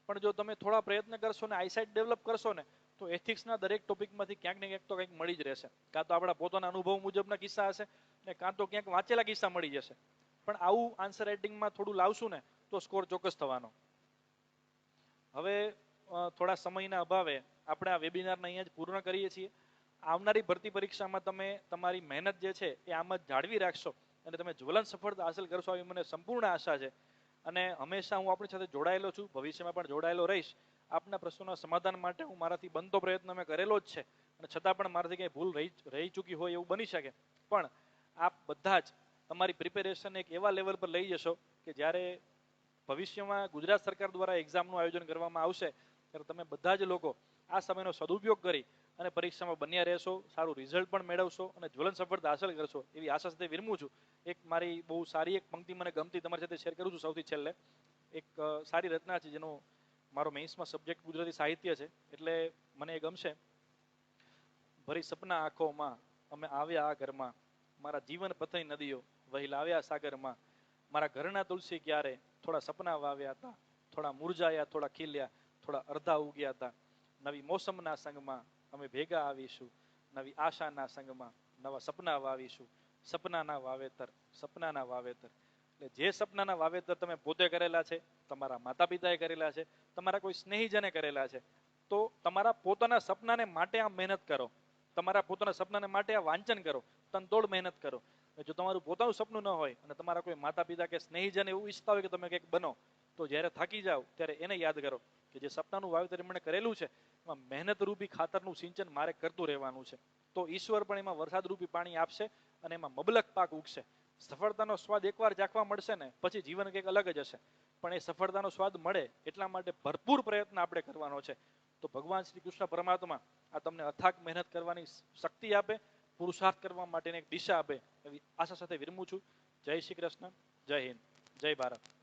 પણ જો તમે થોડા પ્રયત્ન કરશો ને આઈસાઇટ ડેવલપ કરશો ને તો એથિક્સના દરેક ટોપિકમાંથી ક્યાંક ને ક્યાંક તો કંઈક મળી જ રહેશે. કાં તો આપણા પોતાના અનુભવ મુજબના કિસ્સા હશે ને કાં તો ક્યાંક વાંચેલા કિસ્સા મળી જશે. પણ આવું આન્સર રાઇટિંગમાં થોડું લાવશું ને તો સ્કોર ચોક્કસ થવાનો. હવે થોડા સમયના અભાવે આપણે આ વેબિનારને અહીંયા જ પૂર્ણ કરીએ છીએ. આવનારી ભરતી પરીક્ષામાં તમે તમારી મહેનત જે છે એ આમ જ જાળવી રાખશો અને તમે જ્વલંત સફળતા હાંસલ કરશો આવી મને સંપૂર્ણ આશા છે. અને હંમેશા હું આપણી સાથે જોડાયેલો છું, ભવિષ્યમાં પણ જોડાયેલો રહીશ. આપના પ્રશ્નોના સમાધાન માટે હું મારાથી બનતો પ્રયત્ન મેં કરેલો જ છે, અને છતાં પણ મારાથી કંઈ ભૂલ રહી ચૂકી હોય એવું બની શકે. પણ આપ બધા જ તમારી પ્રિપેરેશન એક એવા લેવલ પર લઈ જશો કે જ્યારે ભવિષ્યમાં ગુજરાત સરકાર દ્વારા એક્ઝામનું આયોજન કરવામાં આવશે ત્યારે તમે બધા જ લોકો આ સમયનો સદુપયોગ કરી અને પરીક્ષામાં બન્યા રહેશો, સારું રિઝલ્ટ પણ મેળવશો અને જ્વલંત સફળતા હાંસલ કરશો એવી આશા સાથે વિરમું છું. એક મારી બહુ સારી એક પંક્તિ મને ગમતી તમારી સાથે શેર કરું છું સૌથી છેલ્લે. એક સારી રચના છે જેનો મારો મેઇન્સમાં સબ્જેક્ટ ગુજરાતી સાહિત્ય છે એટલે મને એ ગમશે. ભરી સપના આંખોમાં અમે આવ્યા આ ઘરમાં, મારા જીવન પથની નદીઓ વહી લાવ્યા સાગરમાં, મારા ઘરના તુલસી ક્યારે થોડા સપના વાવ્યા હતા, થોડા મુરઝાયા, થોડા ખીલ્યા, થોડા અડધા ઉગ્યા હતા. નવી મોસમના સંગમાં અમે ભેગા આવીશું, નવી આશાના સંગમાં નવા સપના વાવીશું. સપનાના વાવેતર, સપનાના વાવેતર. એટલે જે સપનાના વાવેતર તમે પોતે કરેલા છે, તમારા માતા પિતાએ કરેલા છે, તમારા કોઈ સ્નેહીજને કરેલા છે, તો તમારા પોતાના સપનાને માટે આ મહેનત કરો, તમારા પોતાના સપનાને માટે આ વાંચન કરો, તનતોડ મહેનત કરો. જો તમારું પોતાનું સપનું ન હોય અને તમારા કોઈ માતા પિતા કે સ્નેહીજન એવું ઈચ્છતા હોય કે તમે કંઈક બનો, તો જ્યારે થાકી જાઓ ત્યારે એને યાદ કરો કે જે સપનાનું વાવેતર એમણે કરેલું છે એમાં મહેનતરૂપી ખાતરનું સિંચન મારે કરતું રહેવાનું છે. તો ઈશ્વર પણ એમાં વરસાદરૂપી પાણી આપશે અને એમાં મબલક પાક ઉગશે. સફળતાનો સ્વાદ એકવાર ચાખવા મળશે ને પછી જીવન કંઈક અલગ જ હશે. પણ એ સફળતાનો સ્વાદ મળે એટલા માટે ભરપૂર પ્રયત્ન આપણે કરવાનો છે. તો ભગવાન શ્રી કૃષ્ણ પરમાત્મા આ તમને અથાગ મહેનત કરવાની શક્તિ આપે, પુરુષાર્થ કરવા માટેની એક દિશા આપે એવી આશા સાથે વિરમું છું. જય શ્રી કૃષ્ણ, જય હિન્દ, જય ભારત.